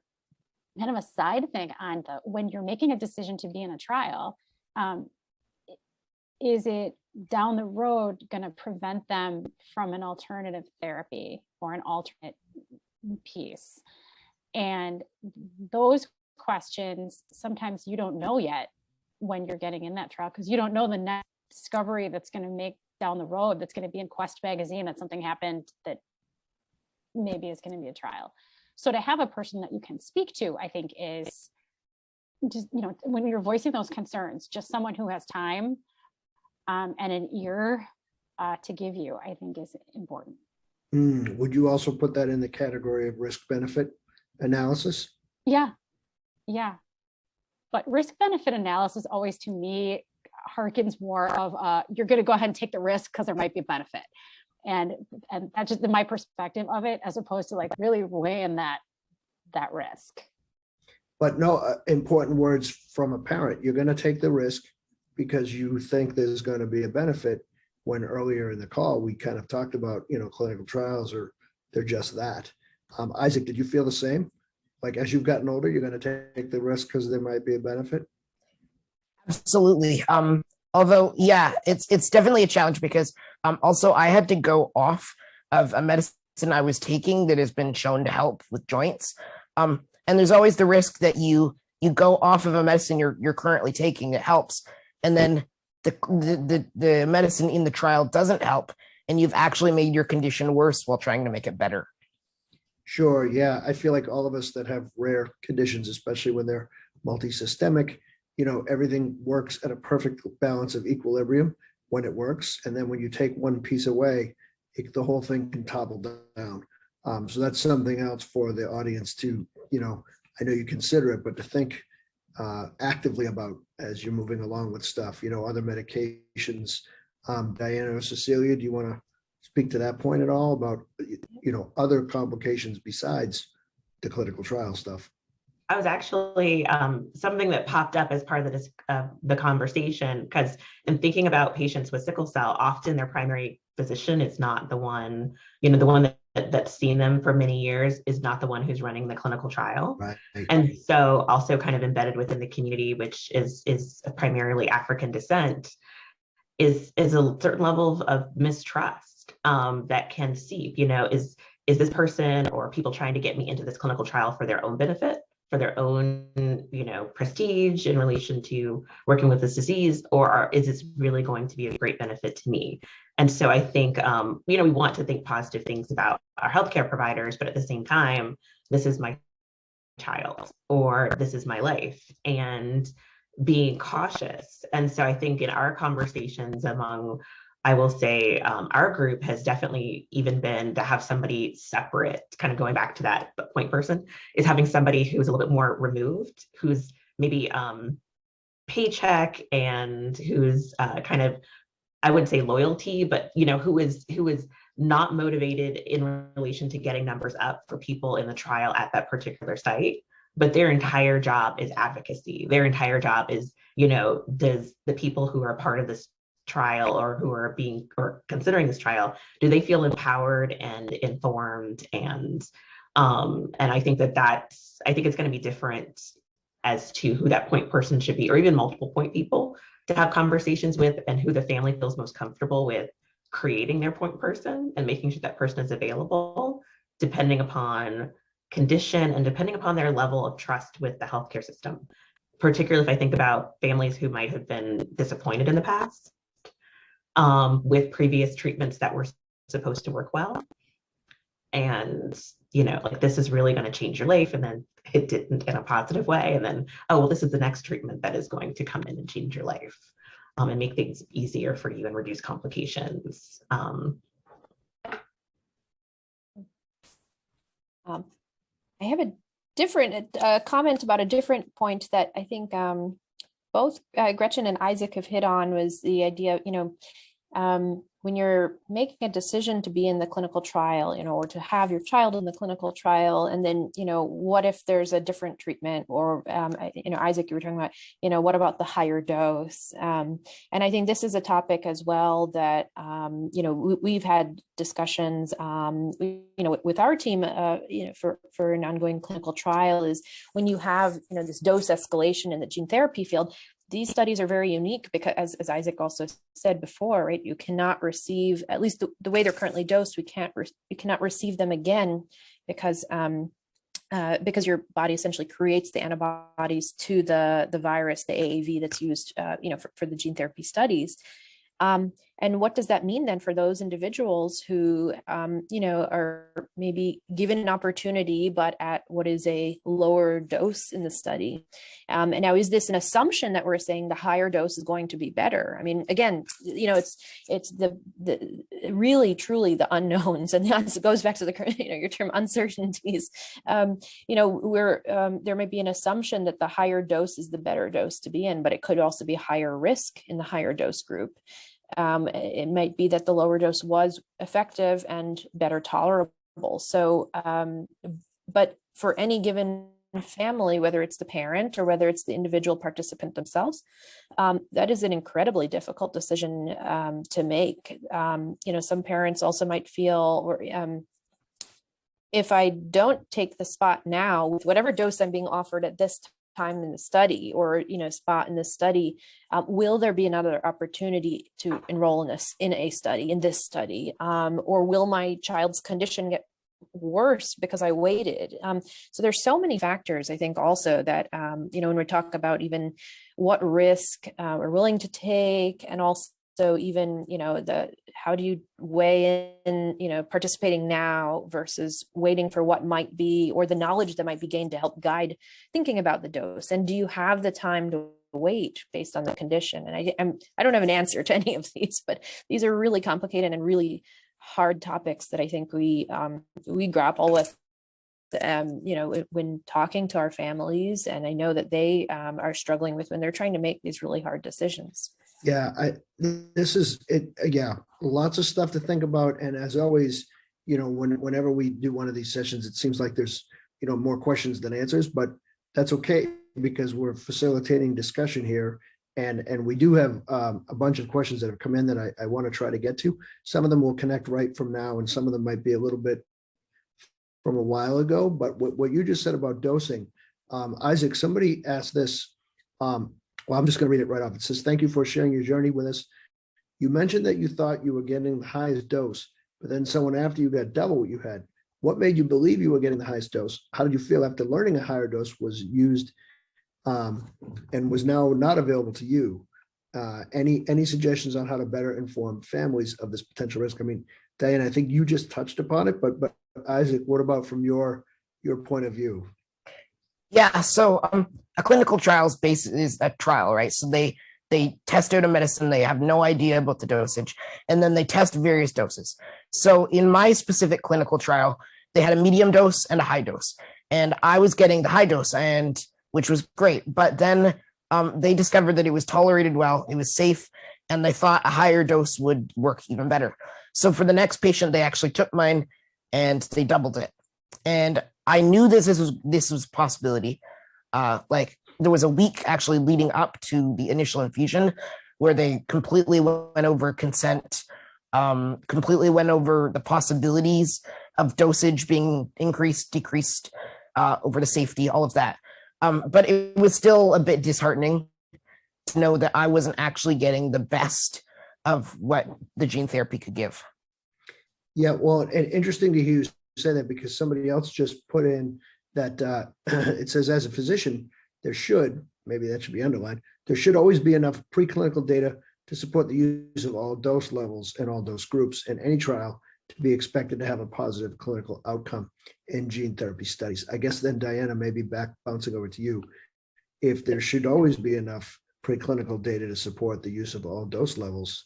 kind of a side thing on when you're making a decision to be in a trial, is it down the road going to prevent them from an alternative therapy or an alternate piece? And those questions, sometimes you don't know yet when you're getting in that trial, because you don't know the next discovery that's going to make down the road, that's going to be in Quest magazine, that something happened that maybe is going to be a trial. So to have a person that you can speak to, I think, is just, when you're voicing those concerns, just someone who has time and an ear to give you, I think, is important. Would you also put that in the category of risk-benefit analysis? Yeah. But risk-benefit analysis always, to me, harkens more of you're going to go ahead and take the risk because there might be a benefit. And that's just my perspective of it, as opposed to like really weighing that that risk. But no, important words from a parent. You're going to take the risk because you think there's going to be a benefit, when earlier in the call, we kind of talked about, clinical trials, or they're just that. Isaac, did you feel the same? Like, as you've gotten older, you're going to take the risk because there might be a benefit? Absolutely. Although, yeah, it's definitely a challenge because also I had to go off of a medicine I was taking that has been shown to help with joints. And there's always the risk that you go off of a medicine you're currently taking that helps, and then the medicine in the trial doesn't help, and you've actually made your condition worse while trying to make it better. Sure. Yeah. I feel like all of us that have rare conditions, especially when they're multisystemic, everything works at a perfect balance of equilibrium when it works. And then when you take one piece away, the whole thing can topple down. So that's something else for the audience to, I know you consider it, but to think actively about as you're moving along with stuff, other medications. Diana or Cecilia, do you want to speak to that point at all about, other complications besides the clinical trial stuff? I was actually something that popped up as part of the conversation, because in thinking about patients with sickle cell, often their primary physician is not the one, the one that's seen them for many years is not the one who's running the clinical trial. Right. And so also kind of embedded within the community, which is primarily African descent, is a certain level of mistrust that can seep, is this person or people trying to get me into this clinical trial for their own benefit, for their own, prestige in relation to working with this disease, or is this really going to be a great benefit to me? And so I think, we want to think positive things about our healthcare providers, but at the same time, this is my child, or this is my life, and being cautious. And so I think in our conversations among, I will say, our group has definitely even been to have somebody separate, kind of going back to that point person, is having somebody who's a little bit more removed, who's maybe paycheck, and who's kind of, I wouldn't say loyalty, but who is not motivated in relation to getting numbers up for people in the trial at that particular site. But their entire job is advocacy. Their entire job is, does the people who are part of this trial, or who are being or considering this trial, do they feel empowered and informed? And I think I think it's going to be different as to who that point person should be, or even multiple point people to have conversations with, and who the family feels most comfortable with creating their point person and making sure that person is available, depending upon condition and depending upon their level of trust with the healthcare system. Particularly if I think about families who might have been disappointed in the past with previous treatments that were supposed to work well. And, like, this is really going to change your life. And then it didn't in a positive way. And then, oh, well, this is the next treatment that is going to come in and change your life and make things easier for you and reduce complications. I have a different comment about a different point that I think both Gretchen and Isaac have hit on, was the idea, when you're making a decision to be in the clinical trial, or to have your child in the clinical trial, and then, what if there's a different treatment, or, Isaac, you were talking about, what about the higher dose? And I think this is a topic as well that, we've had discussions, with our team, for an ongoing clinical trial, is when you have, this dose escalation in the gene therapy field. These studies are very unique because, as Isaac also said before, right, you cannot receive, at least the way they're currently dosed, you cannot receive them again because your body essentially creates the antibodies to the virus, the AAV that's used, for the gene therapy studies. And what does that mean then for those individuals who, are maybe given an opportunity, but at what is a lower dose in the study? And now, is this an assumption that we're saying the higher dose is going to be better? I mean, again, it's the really, truly the unknowns, and it goes back to the, your term uncertainties. There may be an assumption that the higher dose is the better dose to be in, but it could also be higher risk in the higher dose group. It might be that the lower dose was effective and better tolerable. So, but for any given family, whether it's the parent or whether it's the individual participant themselves, that is an incredibly difficult decision to make. Some parents also might feel, or if I don't take the spot now, with whatever dose I'm being offered at this time in the study, or spot in the study, will there be another opportunity to enroll in this study, or will my child's condition get worse because I waited? So there's so many factors, I think, also that when we talk about even what risk we're willing to take, and also even how do you weigh in participating now versus waiting for what might be, or the knowledge that might be gained to help guide thinking about the dose, and do you have the time to wait based on the condition? And I don't have an answer to any of these, but these are really complicated and really hard topics that I think we grapple with when talking to our families, and I know that they are struggling with when they're trying to make these really hard decisions. Yeah, this is it. Yeah, lots of stuff to think about. And as always, whenever we do one of these sessions, it seems like there's, more questions than answers, but that's okay because we're facilitating discussion here. And we do have a bunch of questions that have come in that I want to try to get to. Some of them will connect right from now, and some of them might be a little bit from a while ago. But what you just said about dosing, Isaac, somebody asked this. Well, I'm just going to read it right off. It says, "Thank you for sharing your journey with us. You mentioned that you thought you were getting the highest dose, but then someone after you got double what you had. What made you believe you were getting the highest dose? How did you feel after learning a higher dose was used and was now not available to you? Any suggestions on how to better inform families of this potential risk?" I mean, Diane, I think you just touched upon it, but Isaac, what about from your point of view? Yeah, so a clinical trial is a trial, right? So they test out a medicine, they have no idea about the dosage, and then they test various doses. So in my specific clinical trial, they had a medium dose and a high dose, and I was getting the high dose, and which was great. But then they discovered that it was tolerated well, it was safe, and they thought a higher dose would work even better. So for the next patient, they actually took mine and they doubled it. And I knew this was a possibility. There was a week actually leading up to the initial infusion where they completely went over consent, completely went over the possibilities of dosage being increased, decreased, over the safety, all of that. But it was still a bit disheartening to know that I wasn't actually getting the best of what the gene therapy could give. Yeah, well, and interesting to hear you say that, because somebody else just put in that it says, as a physician, there should, maybe that should be underlined, there should always be enough preclinical data to support the use of all dose levels and all dose groups in any trial to be expected to have a positive clinical outcome in gene therapy studies. I guess then, Diana, maybe bouncing over to you, if there should always be enough preclinical data to support the use of all dose levels.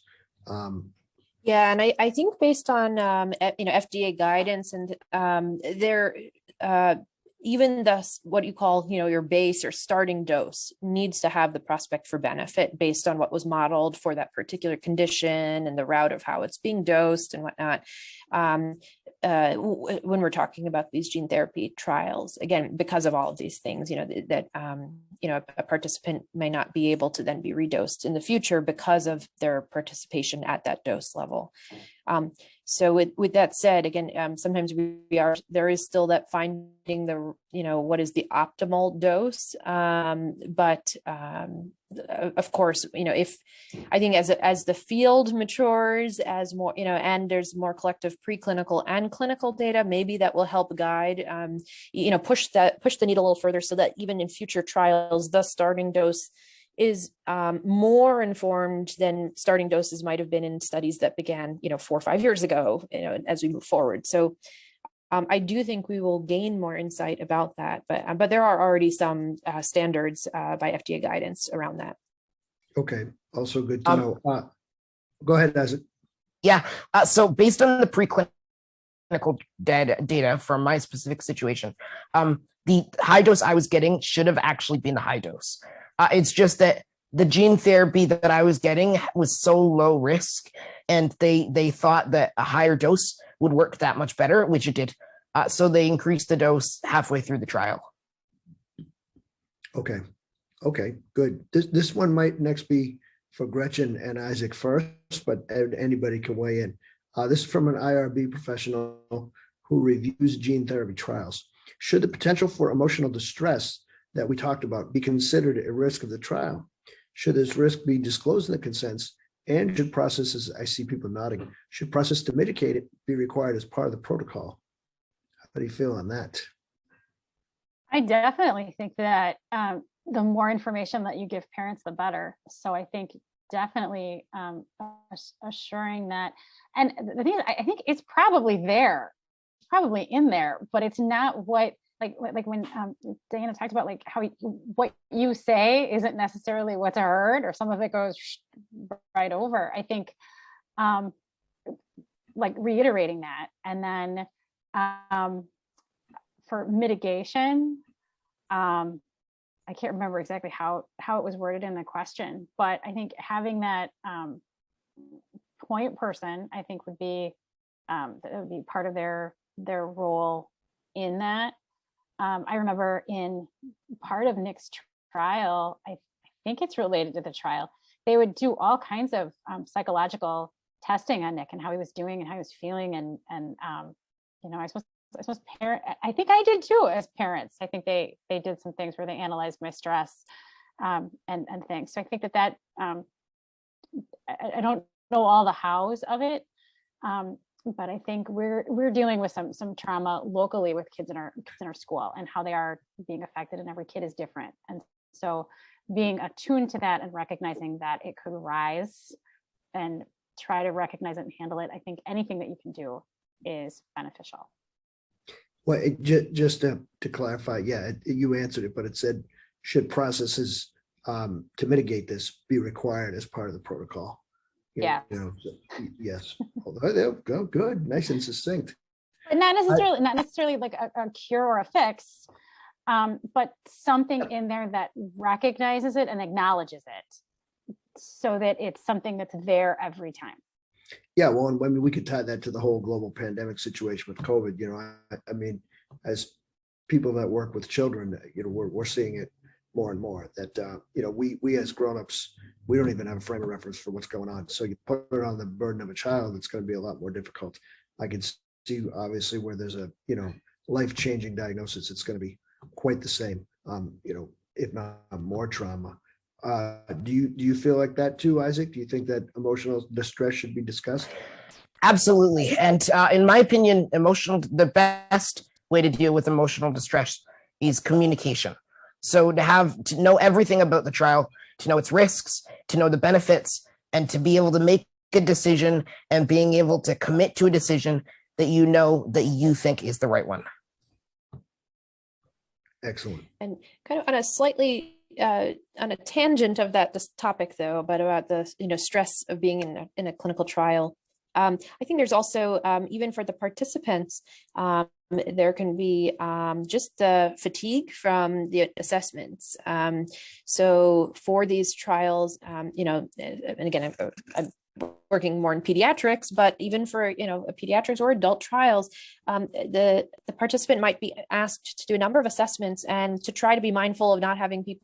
Yeah, and I think based on FDA guidance, and there even thus what you call your base or starting dose needs to have the prospect for benefit based on what was modeled for that particular condition and the route of how it's being dosed and whatnot. When we're talking about these gene therapy trials, again, because of all of these things, that a participant may not be able to then be redosed in the future because of their participation at that dose level. So with that said, again, sometimes there is still that finding what is the optimal dose. But of course, if I think as the field matures, as more, and there's more collective preclinical and clinical data, maybe that will help guide, push the needle a little further so that even in future trials, the starting dose is more informed than starting doses might have been in studies that began, 4 or 5 years ago, as we move forward. So I do think we will gain more insight about that, but there are already some standards by FDA guidance around that. Okay, also good to know. Go ahead, Isaac. Yeah, so based on the preclinical data from my specific situation, the high dose I was getting should have actually been the high dose. It's just that the gene therapy that I was getting was so low risk, and they thought that a higher dose would work that much better, which it did. So they increased the dose halfway through the trial. Okay. Okay, good. This one might next be for Gretchen and Isaac first, but anybody can weigh in. This is from an IRB professional who reviews gene therapy trials. Should the potential for emotional distress that we talked about be considered a risk of the trial? Should this risk be disclosed in the consents? And should processes, I see people nodding, should process to mitigate it be required as part of the protocol? How do you feel on that? I definitely think that the more information that you give parents, the better. So I think definitely assuring that, and the thing is, I think it's probably there, probably in there, but it's not what, like when Diana talked about like how what you say isn't necessarily what's heard, or some of it goes right over. I think like reiterating that, and then for mitigation, I can't remember exactly how it was worded in the question, but I think having that point person, I think would be that would be part of their role in that. I remember in part of Nick's trial, I think it's related to the trial, they would do all kinds of psychological testing on Nick and how he was doing and how he was feeling, and you know, I suppose parent, I think I did too as parents. I think they did some things where they analyzed my stress and things. So I think that I don't know all the hows of it, but I think we're dealing with some trauma locally with kids in our school and how they are being affected, and every kid is different. And so being attuned to that and recognizing that it could rise and try to recognize it and handle it, I think anything that you can do is beneficial. Well, just to clarify, yeah, you answered it, but it said, should processes to mitigate this be required as part of the protocol? Yeah. Yes. Oh, there we go. Good. Nice and succinct. But not necessarily like a cure or a fix, but something in there that recognizes it and acknowledges it, so that it's something that's there every time. Yeah, well, and I mean, we could tie that to the whole global pandemic situation with COVID. You know, I mean, as people that work with children, you know, we're seeing it more and more that, you know, we as grownups, we don't even have a frame of reference for what's going on. So you put it on the burden of a child, it's going to be a lot more difficult. I can see obviously where there's a, you know, life-changing diagnosis, it's going to be quite the same, you know, if not more trauma. Do you feel like that too, Isaac? Do you think that emotional distress should be discussed? Absolutely. And in my opinion, the best way to deal with emotional distress is communication. So to know everything about the trial, to know its risks, to know the benefits, and to be able to make a decision and being able to commit to a decision that you know that you think is the right one. Excellent. And kind of on a slightly on a tangent of this topic though, but about the stress of being in a clinical trial. I think there's also even for the participants, there can be just the fatigue from the assessments. So for these trials, and again, I'm working more in pediatrics, but even for pediatrics or adult trials, the participant might be asked to do a number of assessments and to try to be mindful of not having people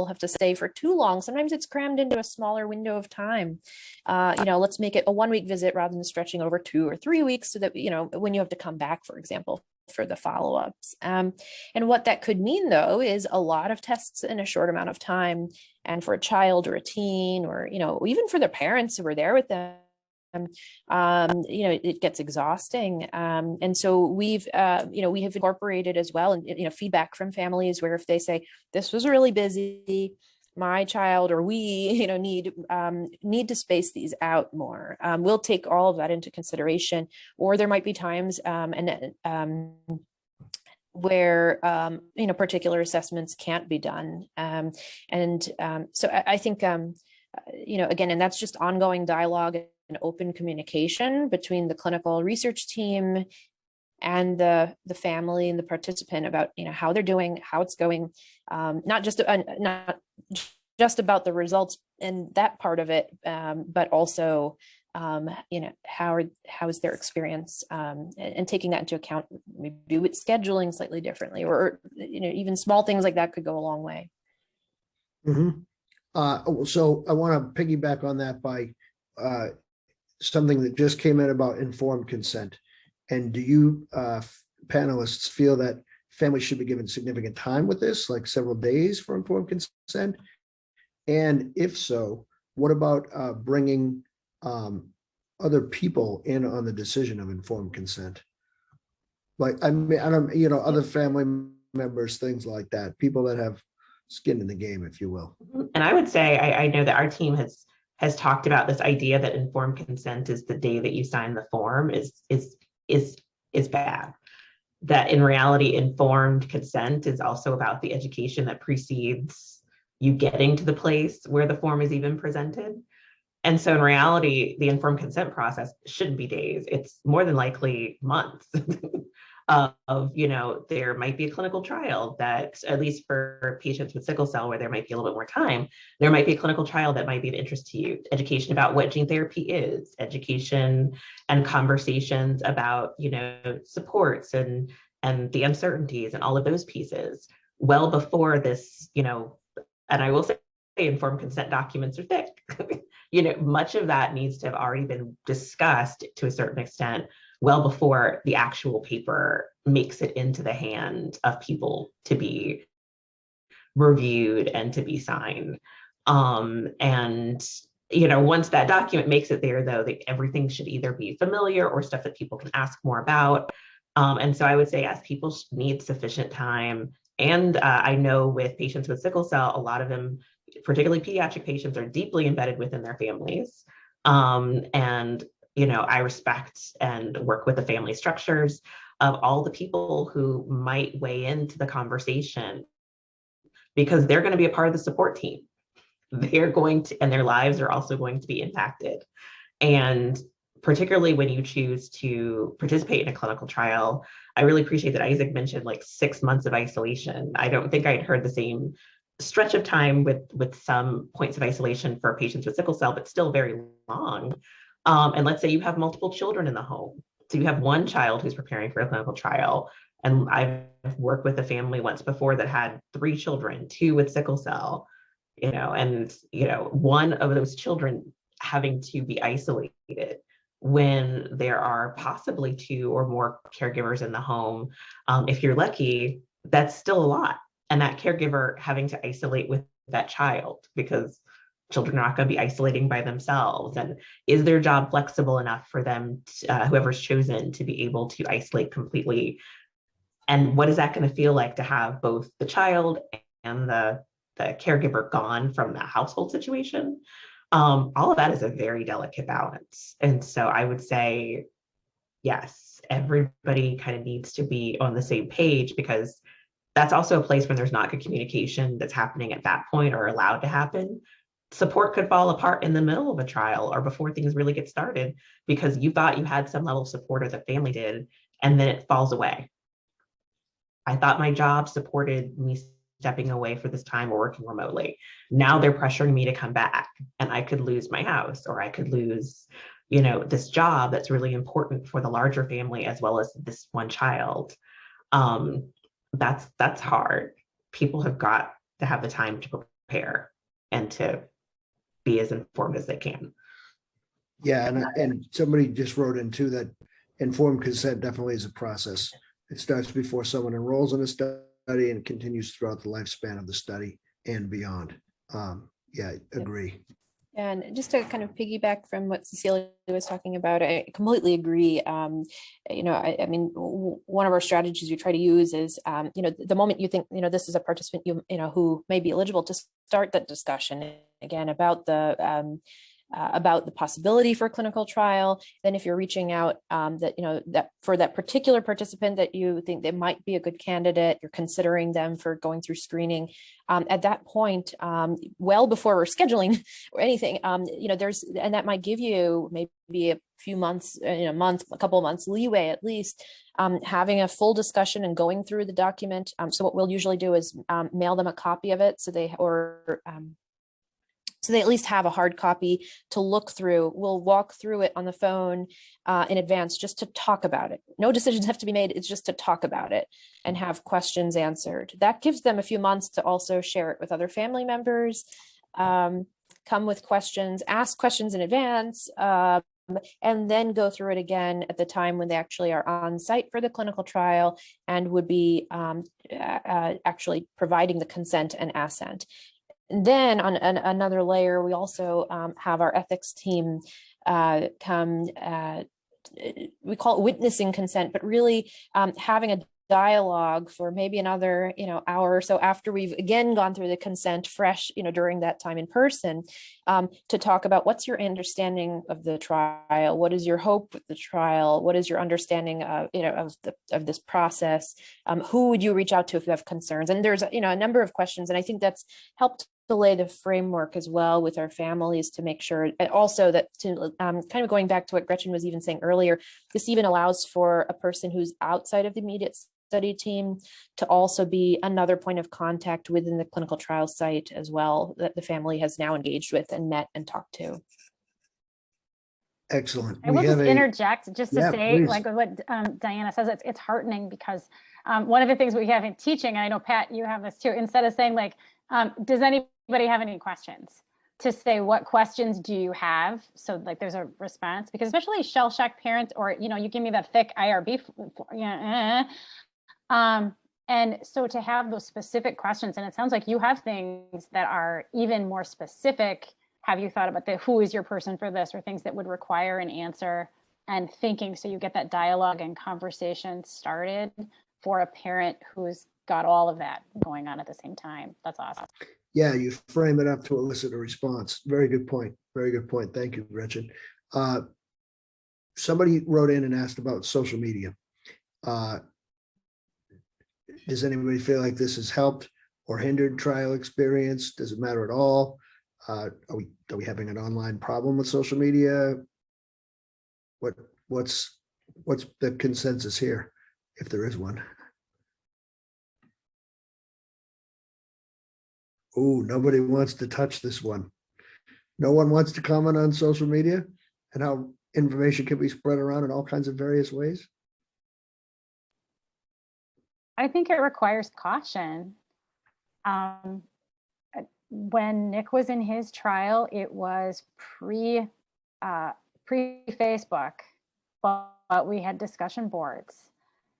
have to stay for too long. Sometimes it's crammed into a smaller window of time. Let's make it a 1-week visit rather than stretching over 2 or 3 weeks, so that when you have to come back, for example, for the follow-ups. And what that could mean though is a lot of tests in a short amount of time. And for a child or a teen, or even for their parents who were there with them, it gets exhausting. And so we have incorporated as well, and feedback from families where if they say, this was really busy, my child or we need to space these out more, we'll take all of that into consideration. Or there might be times where particular assessments can't be done, so I think again, and that's just ongoing dialogue and open communication between the clinical research team and the family and the participant about how they're doing, how it's going, not just about the results and that part of it, but also how is their experience, and taking that into account, maybe with scheduling slightly differently, or even small things like that could go a long way. Mhm. So I want to piggyback on that by something that just came in about informed consent. And do you panelists feel that families should be given significant time with this, like several days for informed consent? And if so, what about bringing other people in on the decision of informed consent? Like, I mean, I don't, other family members, things like that, people that have skin in the game, if you will. And I would say, I know that our team has talked about this idea that informed consent is the day that you sign the form is bad. That in reality, informed consent is also about the education that precedes you getting to the place where the form is even presented. And so in reality, the informed consent process shouldn't be days. It's more than likely months of, there might be a clinical trial that, at least for patients with sickle cell, where there might be a little bit more time, there might be a clinical trial that might be of interest to you. Education about what gene therapy is, education and conversations about, supports and the uncertainties and all of those pieces well before this, and I will say informed consent documents are thick. Much of that needs to have already been discussed to a certain extent well before the actual paper makes it into the hand of people to be reviewed and to be signed. And once that document makes it there, though, everything should either be familiar or stuff that people can ask more about. And so I would say, yes, people need sufficient time. And I know with patients with sickle cell, a lot of them, particularly pediatric patients, are deeply embedded within their families. And I respect and work with the family structures of all the people who might weigh into the conversation, because they're going to be a part of the support team. They're going to, and their lives are also going to be impacted. And particularly when you choose to participate in a clinical trial, I really appreciate that Isaac mentioned like 6 months of isolation. I don't think I'd heard the same stretch of time with some points of isolation for patients with sickle cell, but still very long. And let's say you have multiple children in the home. So you have one child who's preparing for a clinical trial. And I've worked with a family once before that had 3 children, 2 with sickle cell, and one of those children having to be isolated when there are possibly 2 or more caregivers in the home. If you're lucky, that's still a lot. And that caregiver having to isolate with that child, because children are not going to be isolating by themselves. And is their job flexible enough for them, whoever's chosen, to be able to isolate completely? And what is that going to feel like to have both the child and the caregiver gone from the household situation? All of that is a very delicate balance. And so I would say, yes, everybody kind of needs to be on the same page, because that's also a place when there's not good communication that's happening at that point or allowed to happen. Support could fall apart in the middle of a trial or before things really get started, because you thought you had some level of support, or the family did, and then it falls away. I thought my job supported me stepping away for this time or working remotely. Now they're pressuring me to come back, and I could lose my house, or I could lose, this job that's really important for the larger family as well as this one child. That's hard. People have got to have the time to prepare and to be as informed as they can. Yeah, and somebody just wrote in too that informed consent definitely is a process. It starts before someone enrolls in a study and continues throughout the lifespan of the study and beyond. Yeah, agree. And just to kind of piggyback from what Cecilia was talking about, I completely agree. I mean, one of our strategies we try to use is, the moment you think, this is a participant, who may be eligible, to start that discussion again about the possibility for a clinical trial. Then if you're reaching out that for that particular participant that you think they might be a good candidate, you're considering them for going through screening, at that point, well before we're scheduling or anything, and that might give you maybe a few months, a couple of months leeway at least, having a full discussion and going through the document. So what we'll usually do is mail them a copy of it, so So they at least have a hard copy to look through. We'll walk through it on the phone in advance just to talk about it. No decisions have to be made. It's just to talk about it and have questions answered. That gives them a few months to also share it with other family members, come with questions, ask questions in advance, and then go through it again at the time when they actually are on site for the clinical trial and would be actually providing the consent and assent. And then on another layer, we also have our ethics team come, we call it witnessing consent, but really having a dialogue for maybe another hour or so after we've again gone through the consent fresh during that time in person, to talk about what's your understanding of the trial, what is your hope with the trial, what is your understanding of of this process, who would you reach out to if you have concerns. And there's a number of questions, and I think that's helped to lay the framework as well with our families to make sure, and also that to kind of going back to what Gretchen was even saying earlier, this even allows for a person who's outside of the immediate study team to also be another point of contact within the clinical trial site as well, that the family has now engaged with and met and talked to. Excellent. I will just interject just to say, please. like what Diana says, it's heartening because one of the things we have in teaching, and I know, Pat, you have this too, instead of saying like, does anybody have any questions? To say, what questions do you have? So like there's a response, because especially shell-shocked parents, or, you give me that thick IRB, and so to have those specific questions, and it sounds like you have things that are even more specific. Have you thought about who is your person for this, or things that would require an answer, and thinking so you get that dialogue and conversation started for a parent who's got all of that going on at the same time. That's awesome. Yeah, you frame it up to elicit a response. Very good point. Very good point. Thank you, Gretchen. Somebody wrote in and asked about social media. Does anybody feel like this has helped or hindered trial experience? Does it matter at all? Are we having an online problem with social media? What's the consensus here, if there is one? Oh, nobody wants to touch this one. No one wants to comment on social media and how information can be spread around in all kinds of various ways. I think it requires caution. When Nick was in his trial, it was pre-Facebook, but we had discussion boards,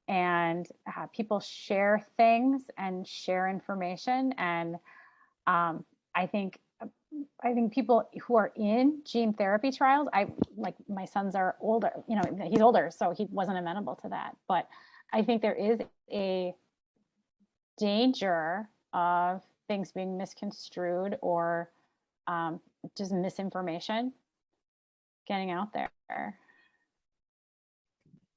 and people share things and share information. And I think people who are in gene therapy trials, like my sons are older, he's older, so he wasn't amenable to that. But I think there is a danger of things being misconstrued or just misinformation getting out there.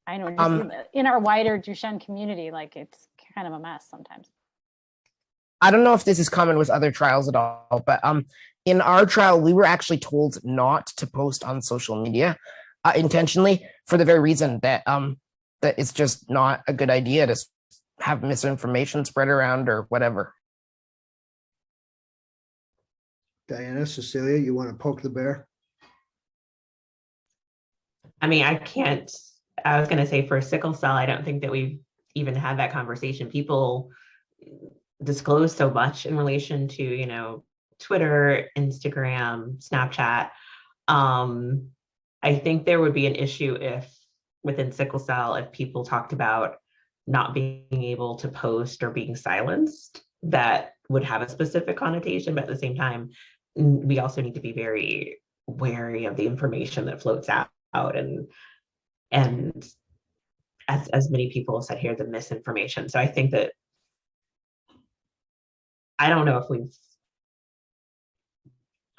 I know just in our wider Duchenne community, like it's kind of a mess sometimes. I don't know if this is common with other trials at all, but in our trial, we were actually told not to post on social media intentionally, for the very reason that that it's just not a good idea to have misinformation spread around or whatever. Diana, Cecilia, you want to poke the bear? I mean, I was going to say for sickle cell, I don't think that we've even had that conversation. People disclose so much in relation to, Twitter, Instagram, Snapchat. I think there would be an issue within sickle cell, if people talked about not being able to post or being silenced, that would have a specific connotation. But at the same time, we also need to be very wary of the information that floats out, and as many people have said here, the misinformation. So I think that, I don't know if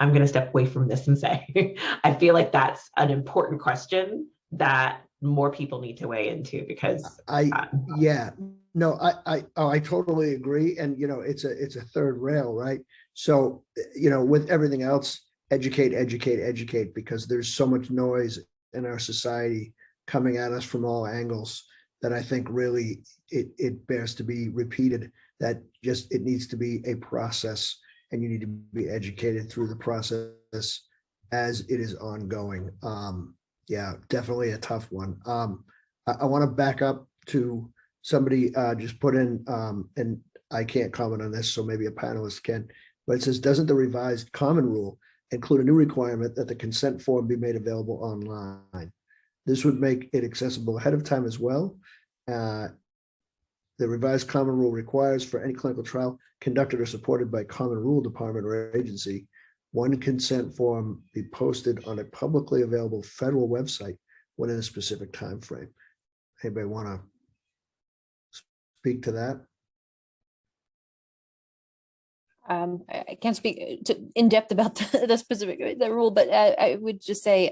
I'm going to step away from this and say, I feel like that's an important question that more people need to weigh into, because I totally agree. And, it's a third rail, right? So, with everything else, educate, because there's so much noise in our society coming at us from all angles that I think really it bears to be repeated, that just it needs to be a process, and you need to be educated through the process as it is ongoing. Yeah, definitely a tough one. I want to back up to somebody just put in, and I can't comment on this, so maybe a panelist can, but it says, doesn't the revised common rule include a new requirement that the consent form be made available online? This would make it accessible ahead of time as well. The revised common rule requires for any clinical trial conducted or supported by common rule department or agency, one consent form be posted on a publicly available federal website within a specific time frame. Anybody want to speak to that? I can't speak in depth about the specific the rule, but I would just say,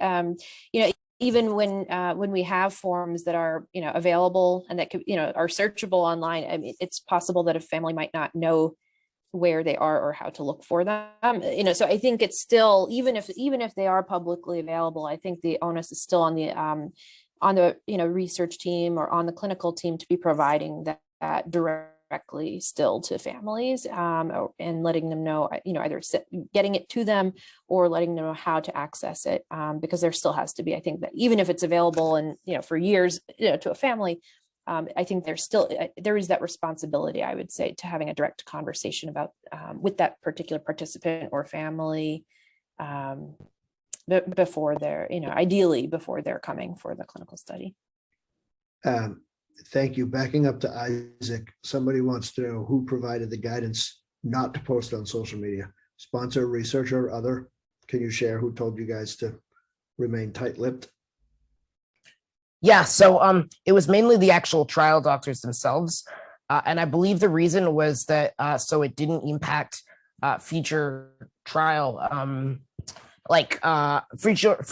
even when we have forms that are available and that could are searchable online, I mean, it's possible that a family might not know where they are or how to look for them. So I think it's still, even if they are publicly available, I think the onus is still on the research team or on the clinical team to be providing that directly still to families, and letting them know, either getting it to them or letting them know how to access it, because there still has to be, I think, that even if it's available and for years to a family, I think there is that responsibility, I would say, to having a direct conversation about with that particular participant or family before they're ideally before they're coming for the clinical study. Thank you. Backing up to Isaac, somebody wants to know who provided the guidance not to post on social media. Sponsor, researcher, other? Can you share who told you guys to remain tight-lipped? Yeah, so it was mainly the actual trial doctors themselves. And I believe the reason was that so it didn't impact future trial, future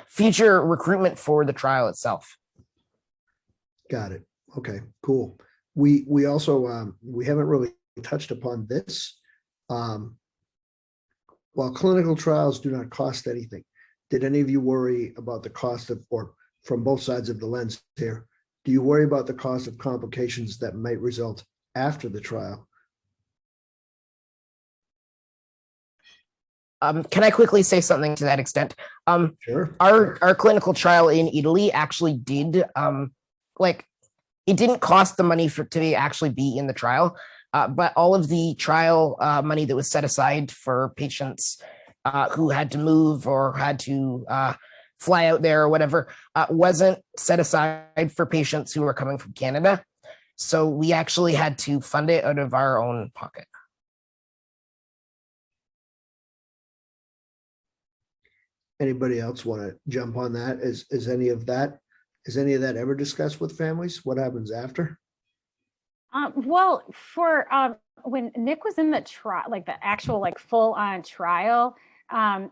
future recruitment for the trial itself. Got it. Okay, cool. We also we haven't really touched upon this. While clinical trials do not cost anything, did any of you worry about the cost of, or from both sides of the lens here, do you worry about the cost of complications that might result after the trial? Can I quickly say something to that extent? Sure. Our clinical trial in Italy actually did it didn't cost the money to actually be in the trial, but all of the trial money that was set aside for patients who had to move or had to fly out there or whatever wasn't set aside for patients who were coming from Canada. So we actually had to fund it out of our own pocket. Anybody else want to jump on that? Is any of that ever discussed with families? What happens after? Well, for when Nick was in the trial, like the actual full on trial,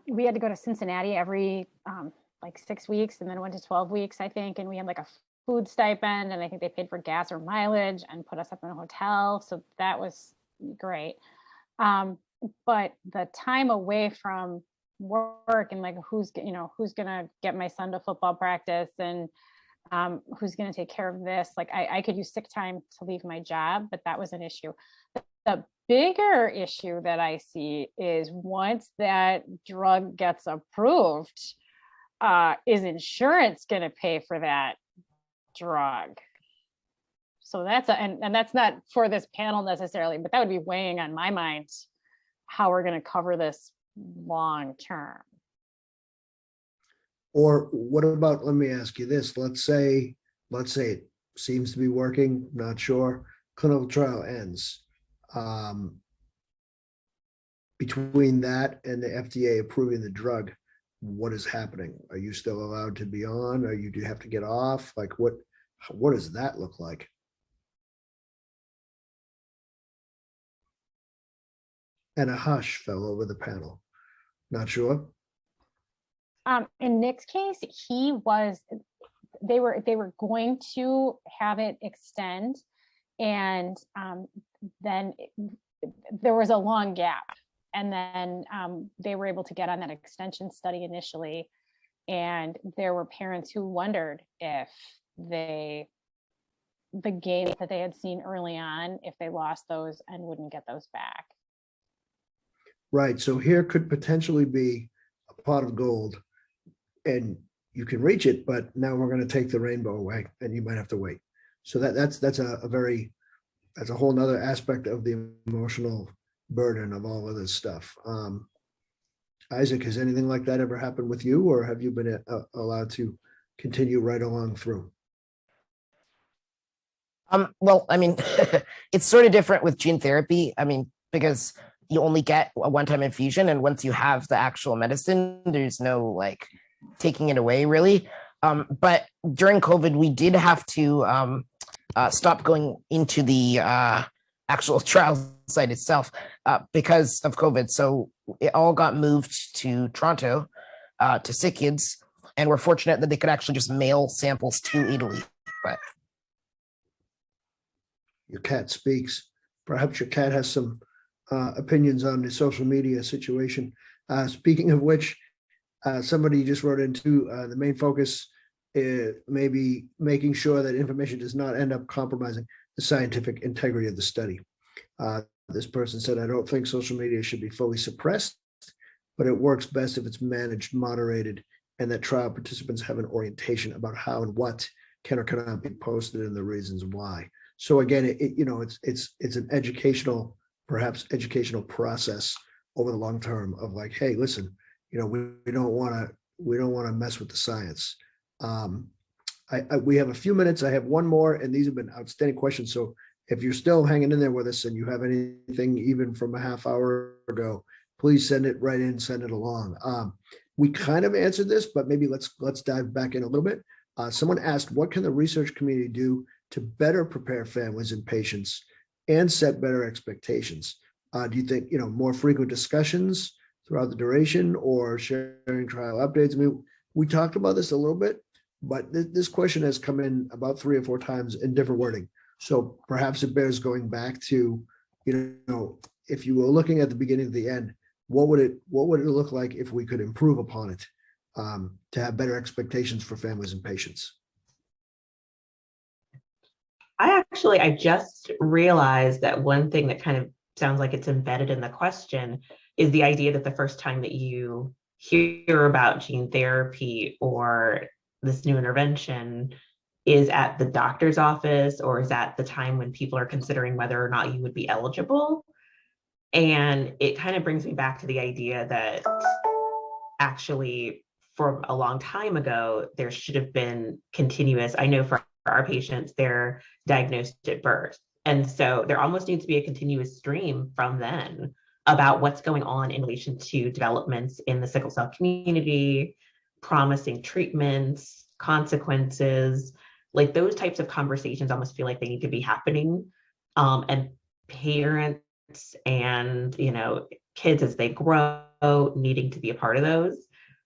we had to go to Cincinnati every 6 weeks, and then went to 12 weeks, I think, and we had a food stipend, and I think they paid for gas or mileage and put us up in a hotel, so that was great. But the time away from work and who's gonna get my son to football practice, and who's going to take care of this, I could use sick time to leave my job, but that was an issue. The bigger issue that I see is once that drug gets approved, is insurance going to pay for that drug? So that's and that's not for this panel necessarily, but that would be weighing on my mind how we're going to cover this long term. Or what about, let me ask you this, let's say it seems to be working, not sure, clinical trial ends. Between that and the FDA approving the drug, what is happening? Are you still allowed to be on? Or do you have to get off? What does that look like? And a hush fell over the panel. Not sure. In Nick's case, they were going to have it extend, and then there was a long gap, and then they were able to get on that extension study initially, And there were parents who wondered if the gains that they had seen early on, if they lost those and wouldn't get those back. Right. So here could potentially be a pot of gold, and you can reach it, but now we're going to take the rainbow away, and you might have to wait. So that's a whole nother aspect of the emotional burden of all of this stuff. Isaac, has anything like that ever happened with you, or have you been allowed to continue right along through? Well, I mean, it's sort of different with gene therapy. I mean, because you only get a one-time infusion, and once you have the actual medicine, there's no like taking it away really. But during COVID, we did have to stop going into the actual trial site itself because of COVID. So it all got moved to Toronto, to SickKids, and we're fortunate that they could actually just mail samples to Italy. But your cat speaks. Perhaps your cat has some opinions on the social media situation. Speaking of which, somebody just wrote into the main focus may be making sure that information does not end up compromising the scientific integrity of the study. This person said, I don't think social media should be fully suppressed, but it works best if it's managed, moderated, and that trial participants have an orientation about how and what can or cannot be posted and the reasons why. So again, it's an educational, perhaps educational process over the long term of like, hey, listen, we don't want to mess with the science. We have a few minutes. I have one more, and these have been outstanding questions. So if you're still hanging in there with us and you have anything even from a half hour ago, please send it right in, send it along. We kind of answered this, but maybe let's dive back in a little bit. Someone asked, what can the research community do to better prepare families and patients and set better expectations? Do you think, more frequent discussions throughout the duration or sharing trial updates? I mean, we talked about this a little bit, but this question has come in about 3 or 4 times in different wording. So perhaps it bears going back to, if you were looking at the beginning to the end, what would it look like if we could improve upon it to have better expectations for families and patients? I just realized that one thing that kind of sounds like it's embedded in the question is the idea that the first time that you hear about gene therapy or this new intervention is at the doctor's office, or is at the time when people are considering whether or not you would be eligible. And it kind of brings me back to the idea that actually for a long time ago, there should have been continuous, I know for our patients, they're diagnosed at birth. And so there almost needs to be a continuous stream from then about what's going on in relation to developments in the sickle cell community, promising treatments, consequences, like those types of conversations almost feel like they need to be happening. And parents and, kids as they grow needing to be a part of those,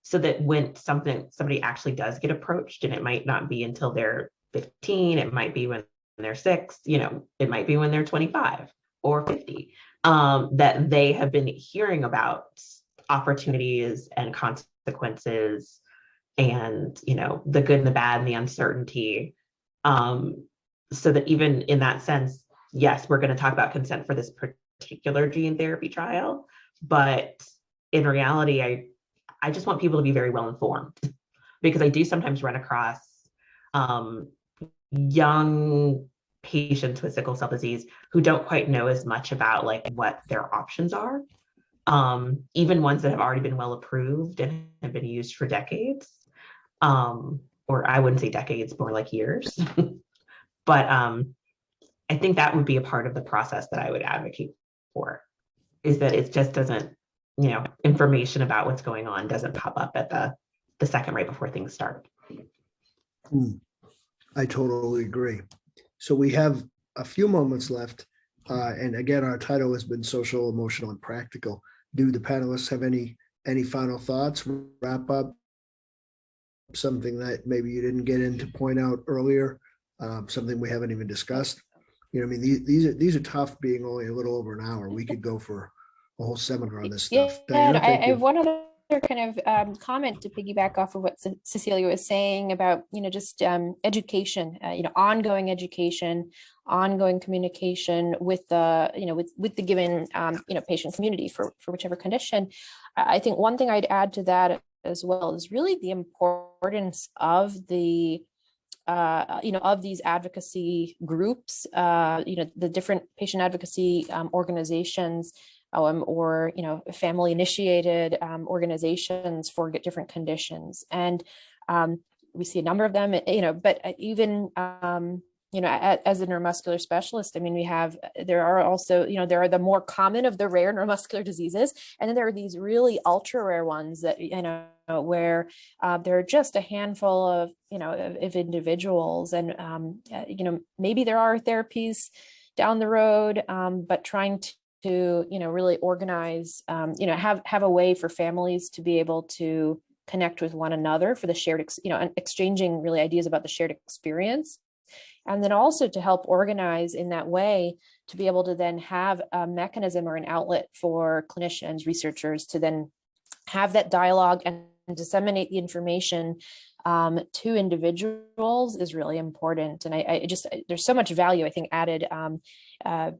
so that when somebody actually does get approached, and it might not be until they're 15, it might be when they're 6, it might be when they're 25 or 50, that they have been hearing about opportunities and consequences and, the good and the bad and the uncertainty. So that even in that sense, yes, we're going to talk about consent for this particular gene therapy trial, but in reality, I just want people to be very well informed, because I do sometimes run across young patients with sickle cell disease who don't quite know as much about like what their options are, even ones that have already been well approved and have been used for decades, or I wouldn't say decades, more like years. But I think that would be a part of the process that I would advocate for, is that it just doesn't, information about what's going on doesn't pop up at the second right before things start. I totally agree. So we have a few moments left. And again, our title has been social, emotional, and practical. Do the panelists have any final thoughts, wrap up, something that maybe you didn't get in to point out earlier, something we haven't even discussed? These are tough, being only a little over an hour. We could go for a whole seminar on this stuff. Yeah, Diana, I have one other kind of comment to piggyback off of what Cecilia was saying about, just education, ongoing education, ongoing communication with the, with the given, patient community for whichever condition. I think one thing I'd add to that as well is really the importance of the of these advocacy groups, the different patient advocacy organizations, or family initiated organizations for different conditions. And we see a number of them, but even as a neuromuscular specialist, I mean, there are also, there are the more common of the rare neuromuscular diseases, and then there are these really ultra rare ones that, where there are just a handful of, of individuals, and, maybe there are therapies down the road, but trying to really organize, have a way for families to be able to connect with one another for the shared, and exchanging really ideas about the shared experience. And then also to help organize in that way to be able to then have a mechanism or an outlet for clinicians, researchers to then have that dialogue and disseminate the information to individuals is really important. And I just, there's so much value, I think, added, by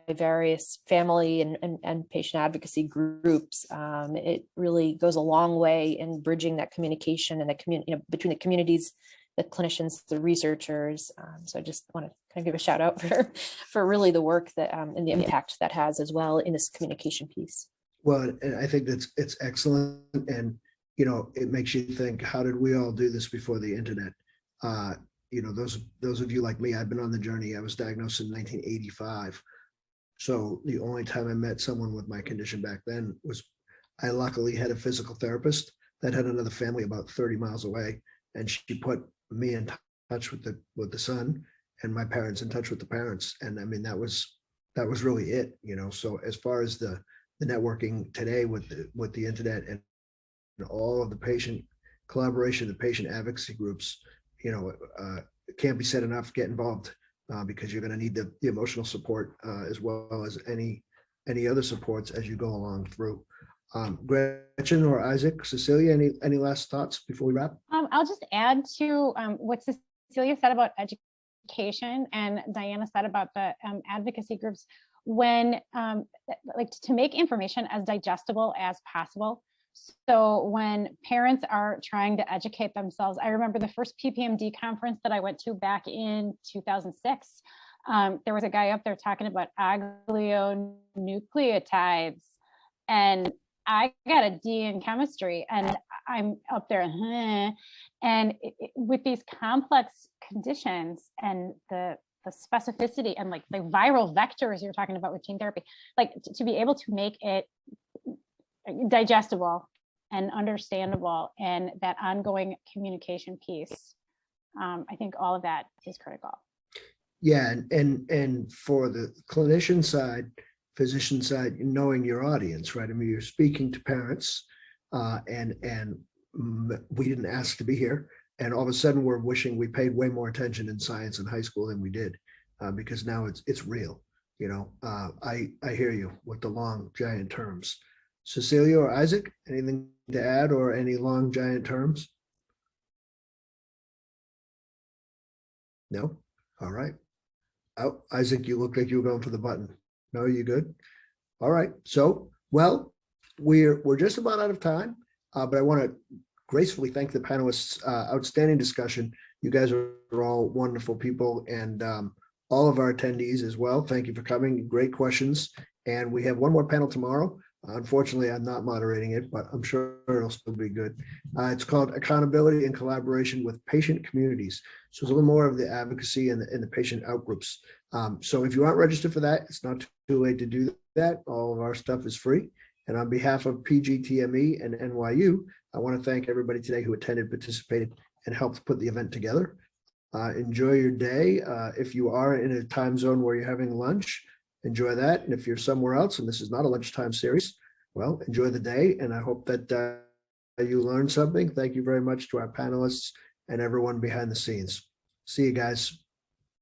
various family and patient advocacy groups. It really goes a long way in bridging that communication and the community, between the communities, the clinicians, the researchers. So I just want to kind of give a shout out for really the work that and the impact that has as well in this communication piece. Well, and I think it's excellent. And, it makes you think, how did we all do this before the internet? Those of you like me, I've been on the journey. I was diagnosed in 1985. So the only time I met someone with my condition back then was, I luckily had a physical therapist that had another family about 30 miles away. And she put me in touch with the son, and my parents in touch with the parents. And I mean, that was really it, So as far as the networking today with the internet and all of the patient collaboration, the patient advocacy groups, it can't be said enough. Get involved because you're going to need the emotional support as well as any other supports as you go along through. Gretchen or Isaac, Cecilia, any last thoughts before we wrap? I'll just add to what Cecilia said about education and Diana said about the advocacy groups. When to make information as digestible as possible. So when parents are trying to educate themselves, I remember the first PPMD conference that I went to back in 2006. There was a guy up there talking about oligonucleotides, and I got a D in chemistry, and I'm up there, and with these complex conditions and the specificity and like the viral vectors you're talking about with gene therapy, like to be able to make it digestible and understandable, and that ongoing communication piece, I think all of that is critical. Yeah, and for the clinician side, physician side, knowing your audience, right? I mean, you're speaking to parents, and we didn't ask to be here, and all of a sudden we're wishing we paid way more attention in science in high school than we did, because now it's real. I hear you with the long giant terms. Cecilia or Isaac, anything to add or any long giant terms? No? All right. Oh, Isaac, you look like you were going for the button. No, you good? All right. So, well, we're just about out of time, but I want to gracefully thank the panelists. Outstanding discussion. You guys are all wonderful people, and all of our attendees as well. Thank you for coming. Great questions. And we have one more panel tomorrow. Unfortunately, I'm not moderating it, but I'm sure it'll still be good. It's called Accountability and Collaboration with Patient Communities. So it's a little more of the advocacy and the patient outgroups. So if you aren't registered for that, it's not too late to do that. All of our stuff is free. And on behalf of PGTME and NYU, I want to thank everybody today who attended, participated, and helped put the event together. Enjoy your day. If you are in a time zone where you're having lunch, enjoy that. And if you're somewhere else and this is not a lunchtime series, well, enjoy the day. And I hope that you learned something. Thank you very much to our panelists and everyone behind the scenes. See you guys.